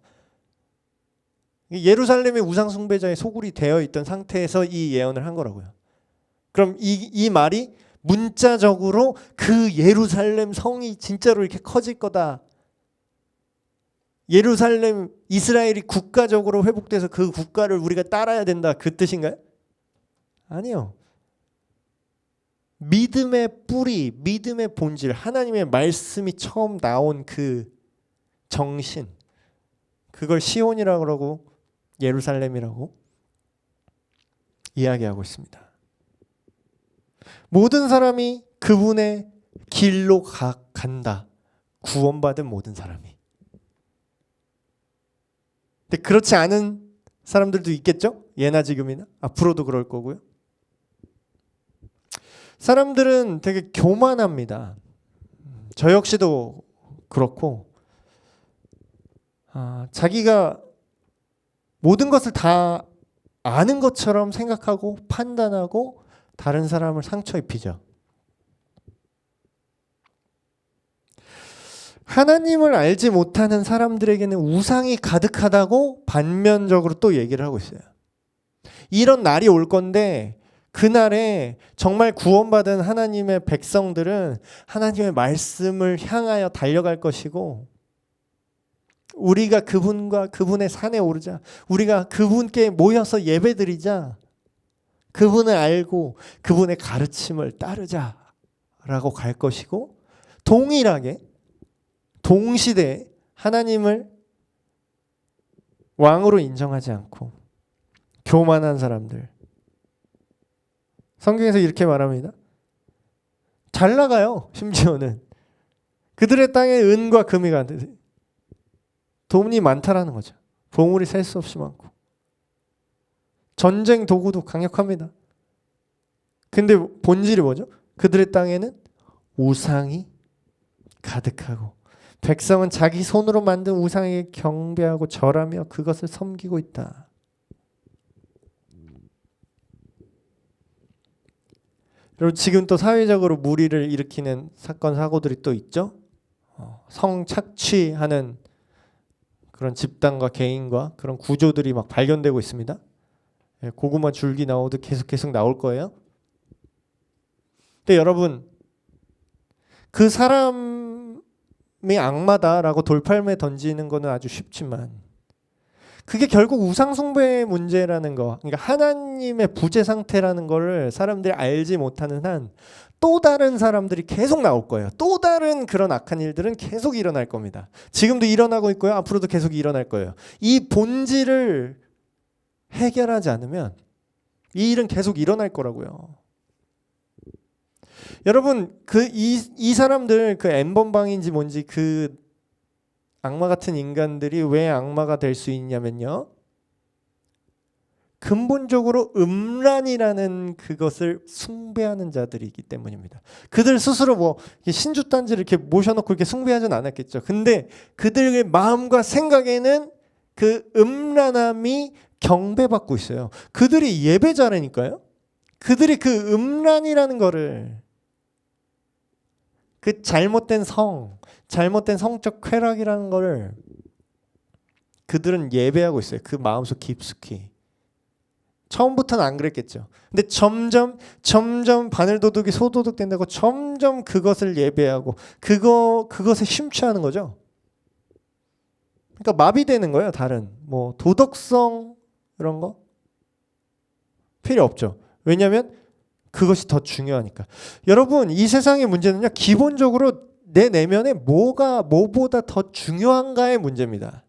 예루살렘의 우상숭배자의 소굴이 되어 있던 상태에서 이 예언을 한 거라고요. 그럼 이 말이 문자적으로 그 예루살렘 성이 진짜로 이렇게 커질 거다. 예루살렘 이스라엘이 국가적으로 회복돼서 그 국가를 우리가 따라야 된다. 그 뜻인가요? 아니요. 믿음의 뿌리, 믿음의 본질, 하나님의 말씀이 처음 나온 그 정신, 그걸 시온이라고 그러고 예루살렘이라고 이야기하고 있습니다. 모든 사람이 그분의 길로 간다. 구원받은 모든 사람이. 근데 그렇지 않은 사람들도 있겠죠? 예나 지금이나 앞으로도 그럴 거고요. 사람들은 되게 교만합니다. 저 역시도 그렇고 자기가 모든 것을 다 아는 것처럼 생각하고 판단하고 다른 사람을 상처 입히죠. 하나님을 알지 못하는 사람들에게는 우상이 가득하다고 반면적으로 또 얘기를 하고 있어요. 이런 날이 올 건데 그날에 정말 구원받은 하나님의 백성들은 하나님의 말씀을 향하여 달려갈 것이고 우리가 그분과 그분의 산에 오르자 우리가 그분께 모여서 예배드리자 그분을 알고 그분의 가르침을 따르자라고 갈 것이고 동일하게 동시대에 하나님을 왕으로 인정하지 않고 교만한 사람들 성경에서 이렇게 말합니다. 잘 나가요. 심지어는 그들의 땅에 은과 금이 돈이 많다라는 거죠. 보물이 셀 수 없이 많고 전쟁 도구도 강력합니다. 근데 본질이 뭐죠? 그들의 땅에는 우상이 가득하고 백성은 자기 손으로 만든 우상에게 경배하고 절하며 그것을 섬기고 있다. 그리고 지금 또 사회적으로 무리를 일으키는 사건 사고들이 또 있죠. 성착취하는 그런 집단과 개인과 그런 구조들이 막 발견되고 있습니다. 고구마 줄기 나오듯 계속 나올 거예요. 근데 여러분 그 사람이 악마다라고 돌팔매 던지는 거는 아주 쉽지만 그게 결국 우상숭배의 문제라는 거, 그러니까 하나님의 부재 상태라는 거를 사람들이 알지 못하는 한 또 다른 사람들이 계속 나올 거예요. 또 다른 그런 악한 일들은 계속 일어날 겁니다. 지금도 일어나고 있고요. 앞으로도 계속 일어날 거예요. 이 본질을 해결하지 않으면 이 일은 계속 일어날 거라고요. 여러분 이 사람들 그 N번방인지 뭔지 그 악마 같은 인간들이 왜 악마가 될 수 있냐면요. 근본적으로 음란이라는 그것을 숭배하는 자들이기 때문입니다. 그들 스스로 뭐 신주단지를 이렇게 모셔놓고 이렇게 숭배하진 않았겠죠. 근데 그들의 마음과 생각에는 그 음란함이 경배받고 있어요. 그들이 예배자라니까요. 그들이 그 음란이라는 거를 그 잘못된 성적 쾌락이라는 거를 그들은 예배하고 있어요. 그 마음속 깊숙이. 처음부터는 안 그랬겠죠. 근데 점점 바늘도둑이 소도둑 된다고 점점 그것을 예배하고 그것에 심취하는 거죠. 그러니까 마비되는 거예요. 다른 뭐 도덕성 이런 거 필요 없죠. 왜냐하면 그것이 더 중요하니까. 여러분 이 세상의 문제는요. 기본적으로 내 내면에 뭐보다 더 중요한가의 문제입니다.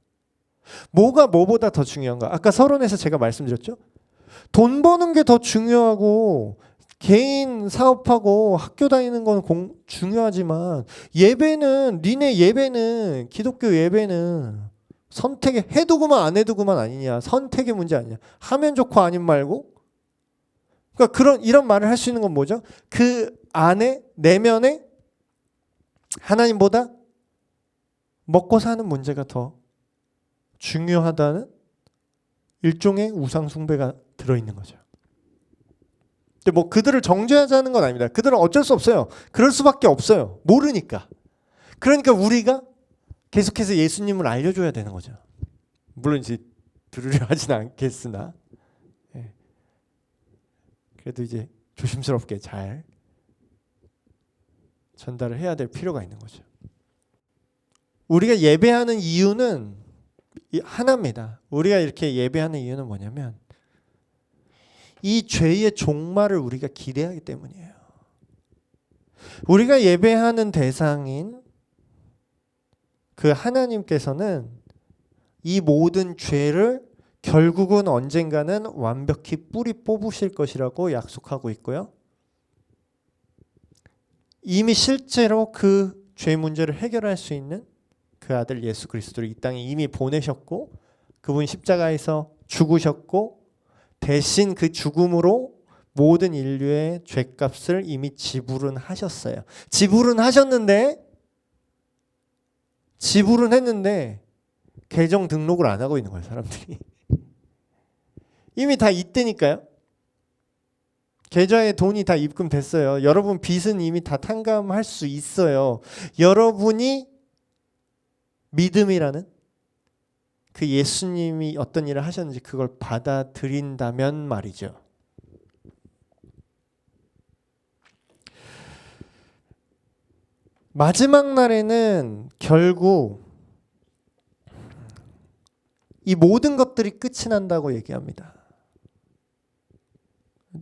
뭐가 뭐보다 더 중요한가? 아까 서론에서 제가 말씀드렸죠. 돈 버는 게 더 중요하고 개인 사업하고 학교 다니는 건 중요하지만 니네 예배는 기독교 예배는 선택에 해두고만 안 해두고만 아니냐. 선택의 문제 아니냐. 하면 좋고 아님 말고. 그러니까 이런 말을 할 수 있는 건 뭐죠? 그 안에 내면에 하나님보다 먹고 사는 문제가 더 중요하다는 일종의 우상 숭배가 들어있는 거죠. 근데 뭐 그들을 정죄하자는 건 아닙니다. 그들은 어쩔 수 없어요. 그럴 수밖에 없어요. 모르니까. 그러니까 우리가 계속해서 예수님을 알려줘야 되는 거죠. 물론 이제 들으려 하진 않겠으나 예. 그래도 이제 조심스럽게 잘 전달을 해야 될 필요가 있는 거죠. 우리가 예배하는 이유는 하나입니다. 우리가 이렇게 예배하는 이유는 뭐냐면 이 죄의 종말을 우리가 기대하기 때문이에요. 우리가 예배하는 대상인 그 하나님께서는 이 모든 죄를 결국은 언젠가는 완벽히 뿌리 뽑으실 것이라고 약속하고 있고요. 이미 실제로 그 죄 문제를 해결할 수 있는 그 아들 예수 그리스도를 이 땅에 이미 보내셨고 그분 십자가에서 죽으셨고 대신 그 죽음으로 모든 인류의 죄값을 이미 지불은 하셨어요. 지불은 했는데 계정 등록을 안 하고 있는 거예요, 사람들이. 이미 다 있다니까요. 계좌에 돈이 다 입금됐어요. 여러분 빚은 이미 다 탕감할 수 있어요. 여러분이 믿음이라는 그 예수님이 어떤 일을 하셨는지 그걸 받아들인다면 말이죠. 마지막 날에는 결국 이 모든 것들이 끝이 난다고 얘기합니다.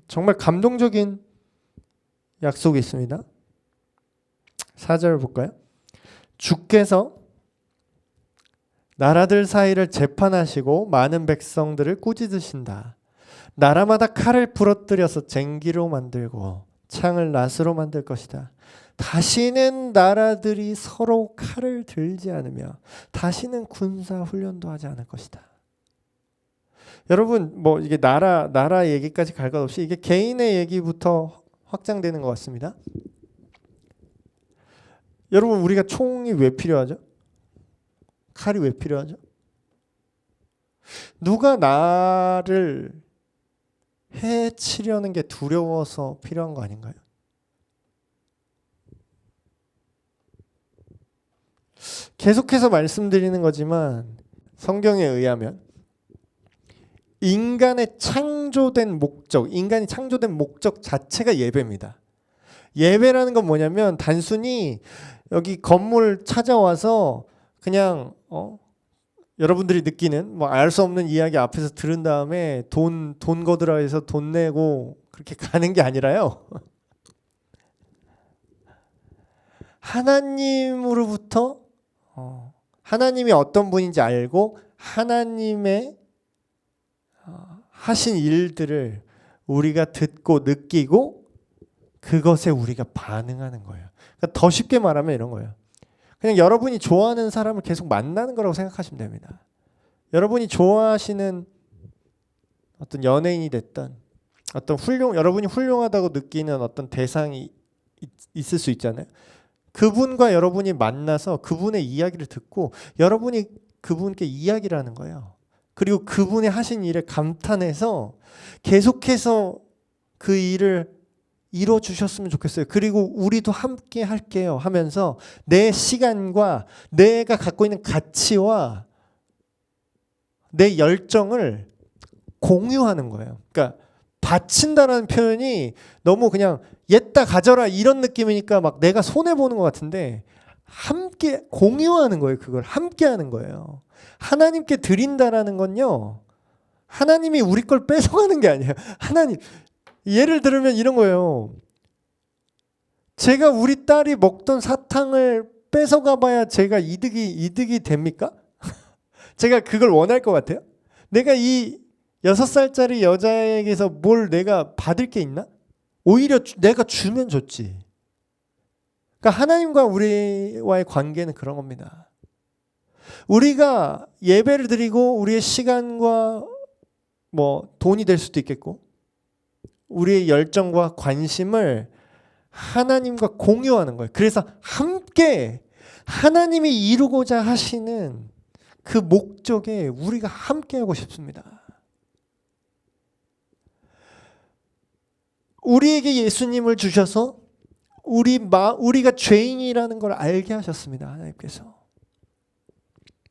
정말 감동적인 약속이 있습니다. 4절 볼까요? 주께서 나라들 사이를 재판하시고 많은 백성들을 꾸짖으신다. 나라마다 칼을 부러뜨려서 쟁기로 만들고 창을 낫으로 만들 것이다. 다시는 나라들이 서로 칼을 들지 않으며 다시는 군사 훈련도 하지 않을 것이다. 여러분 뭐 이게 나라 얘기까지 갈 것 없이 이게 개인의 얘기부터 확장되는 것 같습니다. 여러분 우리가 총이 왜 필요하죠? 칼이 왜 필요하죠? 누가 나를 해치려는 게 두려워서 필요한 거 아닌가요? 계속해서 말씀드리는 거지만 성경에 의하면 인간이 창조된 목적 자체가 예배입니다. 예배라는 건 뭐냐면 단순히 여기 건물 찾아와서 그냥 여러분들이 느끼는 뭐 알 수 없는 이야기 앞에서 들은 다음에 돈 거두라 해서 돈 내고 그렇게 가는 게 아니라요. 하나님으로부터 하나님이 어떤 분인지 알고 하나님의 하신 일들을 우리가 듣고 느끼고 그것에 우리가 반응하는 거예요. 그러니까 더 쉽게 말하면 이런 거예요. 그냥 여러분이 좋아하는 사람을 계속 만나는 거라고 생각하시면 됩니다. 여러분이 좋아하시는 어떤 연예인이 됐든 어떤 여러분이 훌륭하다고 느끼는 어떤 대상이 있을 수 있잖아요. 그분과 여러분이 만나서 그분의 이야기를 듣고 여러분이 그분께 이야기를 하는 거예요. 그리고 그분이 하신 일에 감탄해서 계속해서 그 일을 이뤄 주셨으면 좋겠어요. 그리고 우리도 함께 할게요 하면서 내 시간과 내가 갖고 있는 가치와 내 열정을 공유하는 거예요. 그러니까 바친다라는 표현이 너무 그냥 옛다 가져라 이런 느낌이니까 막 내가 손해 보는 것 같은데 함께 공유하는 거예요. 그걸 함께 하는 거예요. 하나님께 드린다라는 건요. 하나님이 우리 걸 뺏어가는 게 아니에요. 하나님 예를 들면 이런 거예요. 제가 우리 딸이 먹던 사탕을 뺏어가 봐야 제가 이득이 됩니까? 제가 그걸 원할 것 같아요? 내가 이 6살짜리 여자에게서 뭘 내가 받을 게 있나? 오히려 내가 주면 좋지. 그러니까 하나님과 우리와의 관계는 그런 겁니다. 우리가 예배를 드리고 우리의 시간과 뭐 돈이 될 수도 있겠고 우리의 열정과 관심을 하나님과 공유하는 거예요. 그래서 함께 하나님이 이루고자 하시는 그 목적에 우리가 함께 하고 싶습니다. 우리에게 예수님을 주셔서 우리가 죄인이라는 걸 알게 하셨습니다. 하나님께서.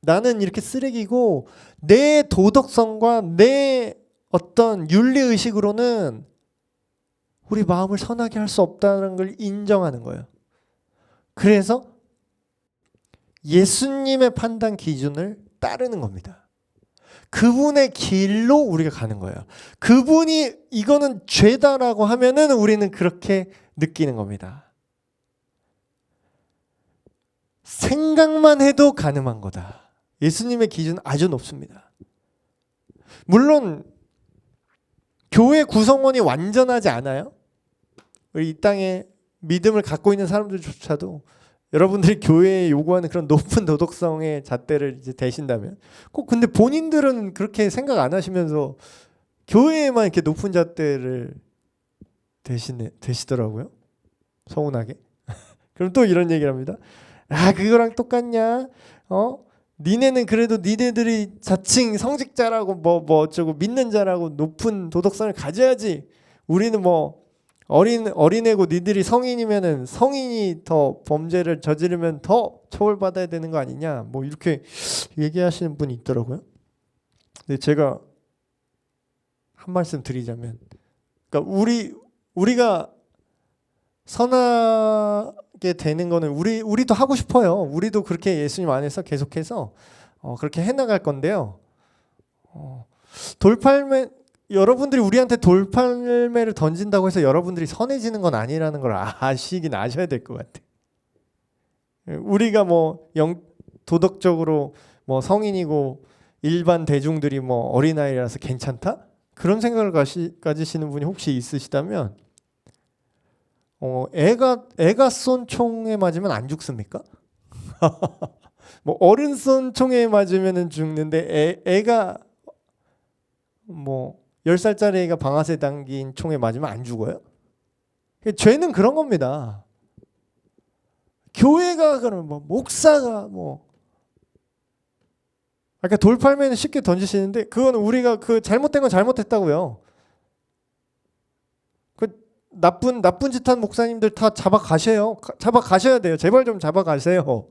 나는 이렇게 쓰레기고 내 도덕성과 내 어떤 윤리의식으로는 우리 마음을 선하게 할 수 없다는 걸 인정하는 거예요. 그래서 예수님의 판단 기준을 따르는 겁니다. 그분의 길로 우리가 가는 거예요. 그분이 이거는 죄다라고 하면은 우리는 그렇게 느끼는 겁니다. 생각만 해도 가늠한 거다. 예수님의 기준은 아주 높습니다. 물론 교회 구성원이 완전하지 않아요. 우리 이 땅에 믿음을 갖고 있는 사람들조차도 여러분들이 교회에 요구하는 그런 높은 도덕성의 잣대를 이제 대신다면 꼭 근데 본인들은 그렇게 생각 안 하시면서 교회에만 이렇게 높은 잣대를 대시더라고요. 서운하게. 그럼 또 이런 얘기를 합니다. 아, 그거랑 똑같냐? 니네는 그래도 니네들이 자칭 성직자라고 뭐 어쩌고 믿는 자라고 높은 도덕성을 가져야지. 우리는 뭐 어린애고 니들이 성인이면은 성인이 더 범죄를 저지르면 더 처벌받아야 되는 거 아니냐. 뭐 이렇게 얘기하시는 분이 있더라고요. 근데 제가 한 말씀 드리자면, 그러니까 우리가 선하게 되는 거는 우리도 하고 싶어요. 우리도 그렇게 예수님 안에서 계속해서 그렇게 해나갈 건데요. 여러분들이 우리한테 돌팔매를 던진다고 해서 여러분들이 선해지는 건 아니라는 걸 아시긴 아셔야 될 것 같아요. 우리가 뭐 도덕적으로 뭐 성인이고 일반 대중들이 뭐 어린아이라서 괜찮다? 그런 생각을 가지시는 분이 혹시 있으시다면 애가 쏜 총에 맞으면 안 죽습니까? 뭐 어른 쏜 총에 맞으면 죽는데 애가 뭐 10살짜리 애가 방아쇠 당긴 총에 맞으면 안 죽어요? 죄는 그런 겁니다. 교회가 그러면 뭐 목사가 뭐 아까 돌팔매는 쉽게 던지시는데 그건 우리가 그 잘못된 건 잘못했다고요. 그 나쁜 짓 한 목사님들 다 잡아가셔야 돼요. 제발 좀 잡아가세요.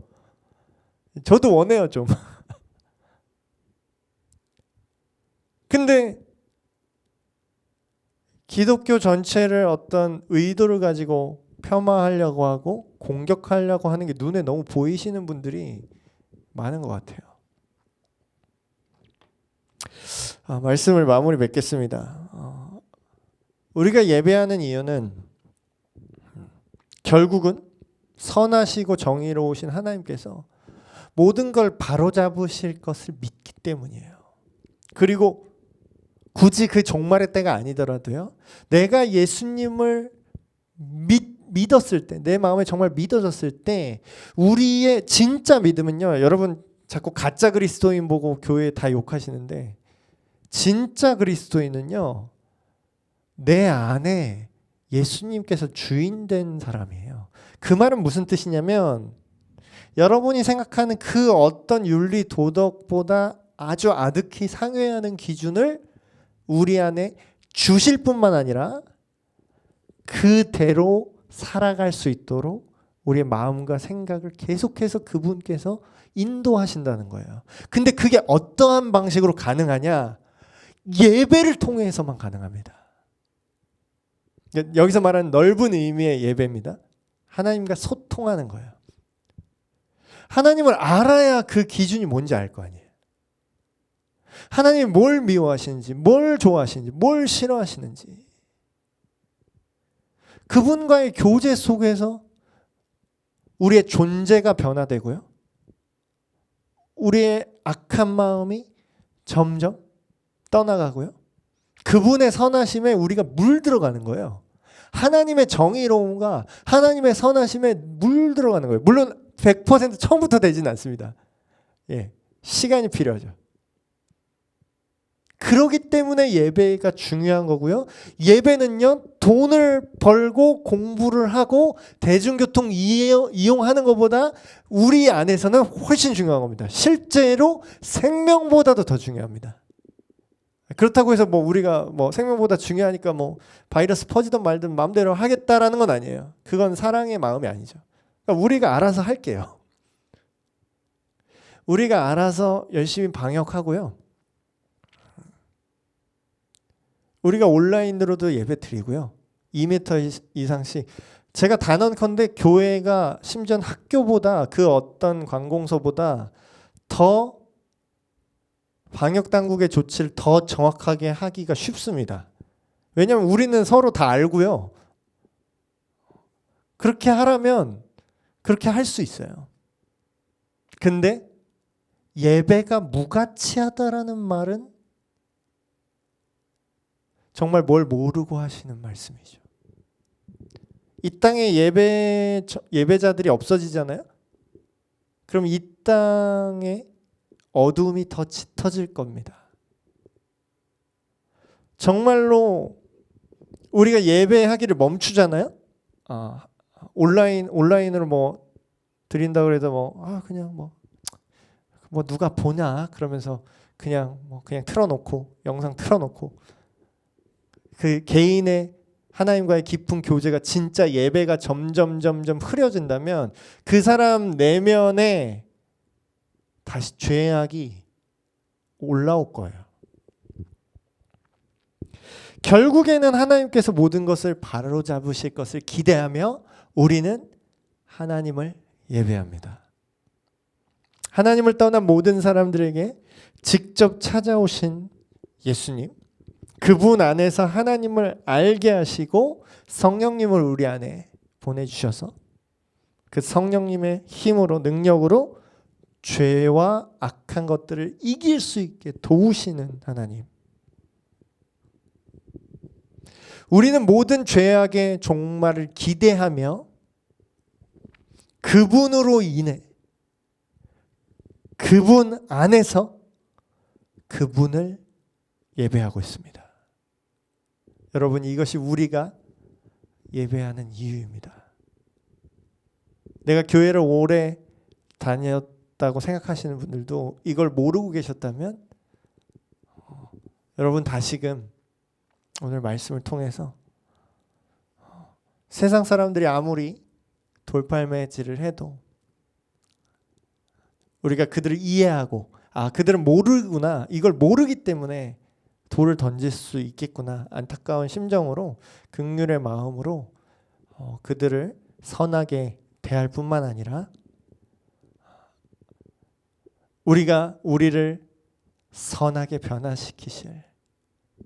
저도 원해요 좀. 근데 기독교 전체를 어떤 의도를 가지고 폄하하려고 하고 공격하려고 하는 게 눈에 너무 보이시는 분들이 많은 것 같아요. 말씀을 마무리 맺겠습니다. 우리가 예배하는 이유는 결국은 선하시고 정의로우신 하나님께서 모든 걸 바로잡으실 것을 믿기 때문이에요. 그리고 굳이 그 종말의 때가 아니더라도요. 내가 예수님을 믿었을 때, 내 마음에 정말 믿어졌을 때 우리의 진짜 믿음은요. 여러분 자꾸 가짜 그리스도인 보고 교회 다 욕하시는데 진짜 그리스도인은요. 내 안에 예수님께서 주인된 사람이에요. 그 말은 무슨 뜻이냐면 여러분이 생각하는 그 어떤 윤리 도덕보다 아주 아득히 상회하는 기준을 우리 안에 주실 뿐만 아니라 그대로 살아갈 수 있도록 우리의 마음과 생각을 계속해서 그분께서 인도하신다는 거예요. 근데 그게 어떠한 방식으로 가능하냐? 예배를 통해서만 가능합니다. 여기서 말하는 넓은 의미의 예배입니다. 하나님과 소통하는 거예요. 하나님을 알아야 그 기준이 뭔지 알 거 아니에요. 하나님이 뭘 미워하시는지, 뭘 좋아하시는지, 뭘 싫어하시는지 그분과의 교제 속에서 우리의 존재가 변화되고요. 우리의 악한 마음이 점점 떠나가고요. 그분의 선하심에 우리가 물들어가는 거예요. 하나님의 정의로움과 하나님의 선하심에 물들어가는 거예요. 물론 100% 처음부터 되지는 않습니다. 시간이 필요하죠. 그렇기 때문에 예배가 중요한 거고요. 예배는요, 돈을 벌고 공부를 하고 대중교통 이용하는 것보다 우리 안에서는 훨씬 중요한 겁니다. 실제로 생명보다도 더 중요합니다. 그렇다고 해서 뭐 우리가 뭐 생명보다 중요하니까 뭐 바이러스 퍼지든 말든 마음대로 하겠다라는 건 아니에요. 그건 사랑의 마음이 아니죠. 그러니까 우리가 알아서 할게요. 우리가 알아서 열심히 방역하고요. 우리가 온라인으로도 예배 드리고요. 2m 이상씩. 제가 단언컨대 교회가 심지어 학교보다 그 어떤 관공서보다 더 방역 당국의 조치를 더 정확하게 하기가 쉽습니다. 왜냐하면 우리는 서로 다 알고요. 그렇게 하라면 그렇게 할 수 있어요. 근데 예배가 무가치하다라는 말은 정말 뭘 모르고 하시는 말씀이죠. 이 땅에 예배자들이 없어지잖아요. 그럼 이 땅에 어두움이 더 짙어질 겁니다. 정말로 우리가 예배하기를 멈추잖아요. 온라인으로 뭐 드린다 그래도 그냥 뭐 누가 보냐 그러면서 그냥 틀어놓고 영상 틀어놓고 그 개인의 하나님과의 깊은 교제가 진짜 예배가 점점 흐려진다면 그 사람 내면에 다시 죄악이 올라올 거예요. 결국에는 하나님께서 모든 것을 바로잡으실 것을 기대하며 우리는 하나님을 예배합니다. 하나님을 떠난 모든 사람들에게 직접 찾아오신 예수님, 그분 안에서 하나님을 알게 하시고 성령님을 우리 안에 보내주셔서 그 성령님의 힘으로 능력으로 죄와 악한 것들을 이길 수 있게 도우시는 하나님. 우리는 모든 죄악의 종말을 기대하며 그분으로 인해 그분 안에서 그분을 예배하고 있습니다. 여러분, 이것이 우리가 예배하는 이유입니다. 내가 교회를 오래 다녔다고 생각하시는 분들도 이걸 모르고 계셨다면 여러분 다시금 오늘 말씀을 통해서 세상 사람들이 아무리 돌팔매질을 해도 우리가 그들을 이해하고 그들은 모르구나, 이걸 모르기 때문에 돌을 던질 수 있겠구나, 안타까운 심정으로 긍휼의 마음으로 그들을 선하게 대할 뿐만 아니라 우리가 우리를 선하게 변화시키실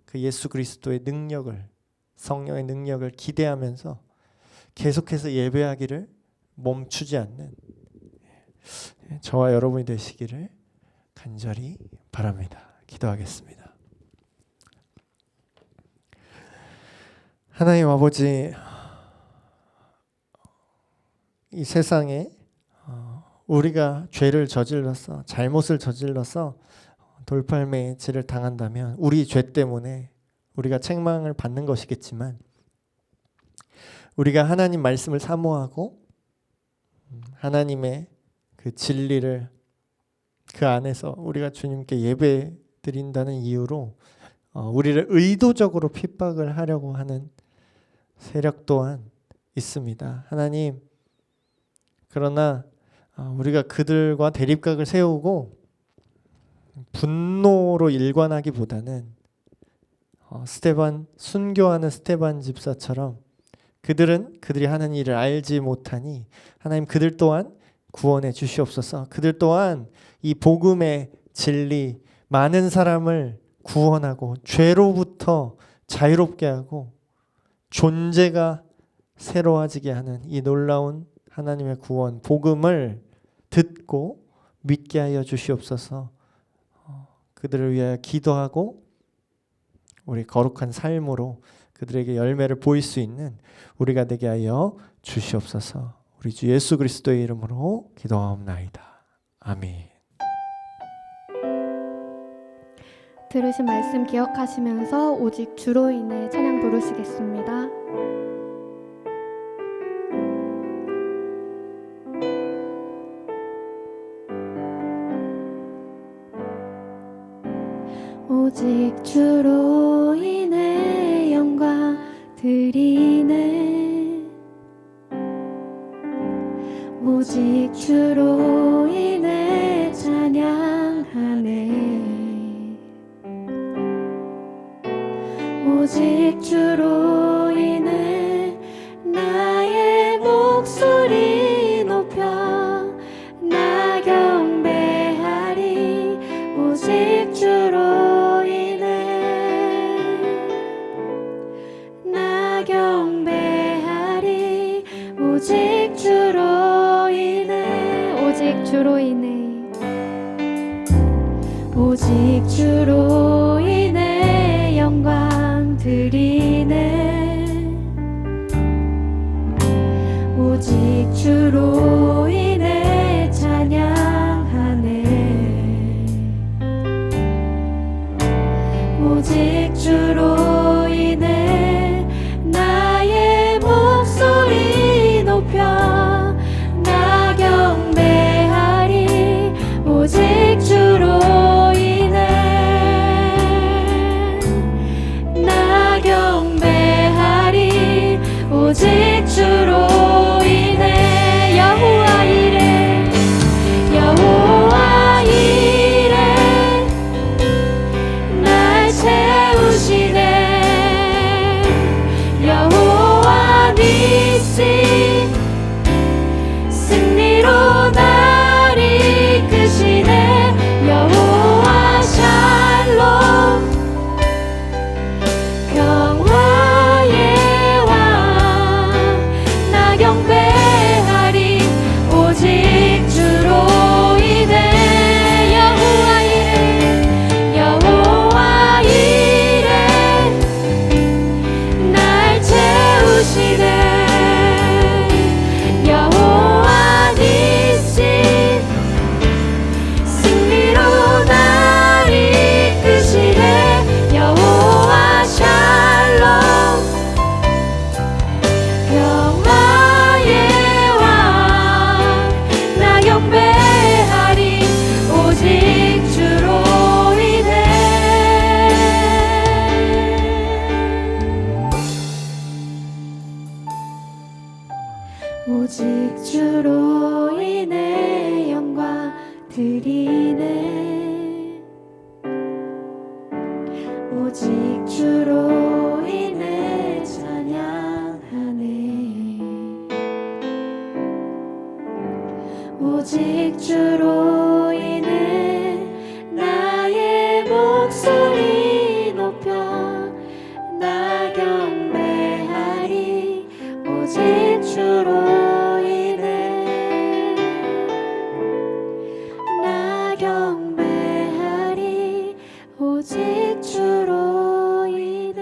그 예수 그리스도의 능력을, 성령의 능력을 기대하면서 계속해서 예배하기를 멈추지 않는 저와 여러분이 되시기를 간절히 바랍니다. 기도하겠습니다. 하나님 아버지, 이 세상에 우리가 죄를 저질러서, 잘못을 저질러서 돌팔매질을 당한다면 우리 죄 때문에 우리가 책망을 받는 것이겠지만, 우리가 하나님 말씀을 사모하고 하나님의 그 진리를 그 안에서 우리가 주님께 예배 드린다는 이유로 우리를 의도적으로 핍박을 하려고 하는 세력 또한 있습니다. 하나님, 그러나 우리가 그들과 대립각을 세우고 분노로 일관하기보다는 순교하는 스데반 집사처럼 그들이 하는 일을 알지 못하니 하나님, 그들 또한 구원해 주시옵소서. 그들 또한 이 복음의 진리, 많은 사람을 구원하고 죄로부터 자유롭게 하고 존재가 새로워지게 하는 이 놀라운 하나님의 구원, 복음을 듣고 믿게 하여 주시옵소서. 그들을 위하여 기도하고 우리 거룩한 삶으로 그들에게 열매를 보일 수 있는 우리가 되게 하여 주시옵소서. 우리 주 예수 그리스도의 이름으로 기도하옵나이다. 아멘. 들으신 말씀 기억하시면서 오직 주로 인해 찬양 부르시겠습니다. 오직 주로 인해 영광 드리네. 오직 주로 인해 찬양하네. 오직 주로 인해 나의 목소리 높여 나 경배하리. 오직 주로 인해 나 경배하리. 오직 주로 인해 오직 주로 인해 오직 주로 인해 영광 드리네. 오직 주로 인해 찬양하네. 오직 주로 인해 나의 목소리 높여 나 경배하리. 오직 주로 인해 나 경배하리. 오직 주로 인해 여호와 이레 여호와 이레 날 채우시네. 여호와 니시 승리로 날 이끄시네. 여호와 샬롬 평화의 왕 나 경배하리. 오직 주로 인해 여호와 이레 여호와 이레 날 채우시네. 여호와 니시 승리로 날 이끄시네. 여호와 샬롬 평화의 왕 나 경배하리. 오직 주로 인해 오직 주로 인해 영광 드리네. 오직 주로 인해 찬양하네. 오직 주로 인해 나의 목소리 높여 나 경배하리. 오직 주로 인해 나 경배하리. 오직 주로 인해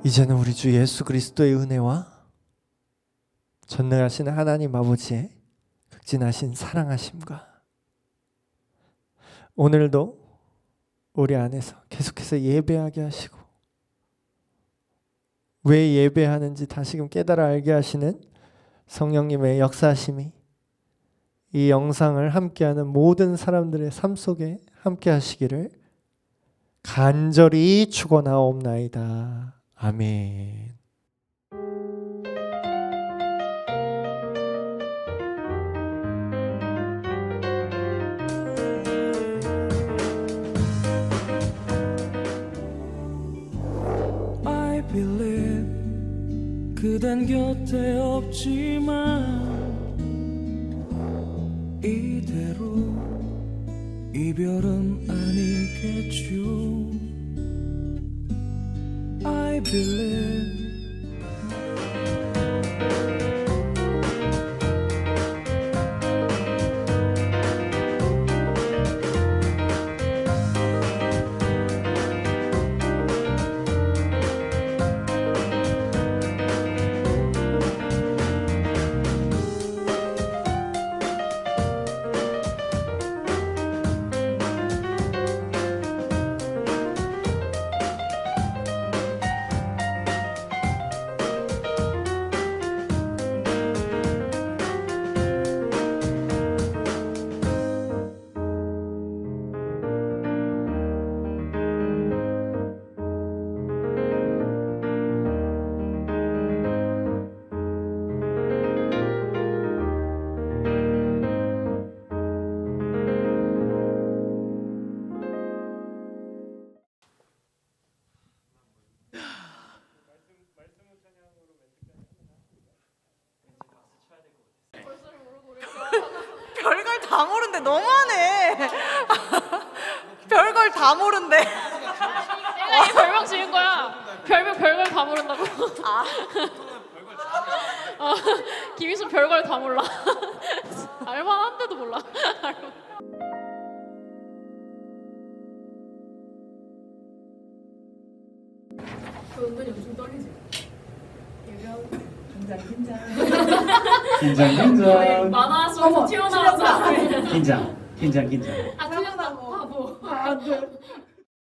이제는 우리 주 예수 그리스도의 은혜와 전능하신 하나님 아버지의 극진하신 사랑하심과 오늘도 우리 안에서 계속해서 예배하게 하시고 왜 예배하는지 다시금 깨달아 알게 하시는 성령님의 역사하심이 이 영상을 함께하는 모든 사람들의 삶 속에 함께 하시기를 간절히 축원하옵나이다. 아멘. I believe 그댄 곁에 없지만 이대로 이별은 아니겠죠. I believe 너무하네. 별걸 다 모른대. 내가 이 별명 지은 거야. 별걸 다 모른다고. 아. 김희순 별걸 다 몰라. 알만한데도 몰라. 긴장. 만화 속에서 튀어나온 사람. 긴장. 아, 틀렸다. 바보.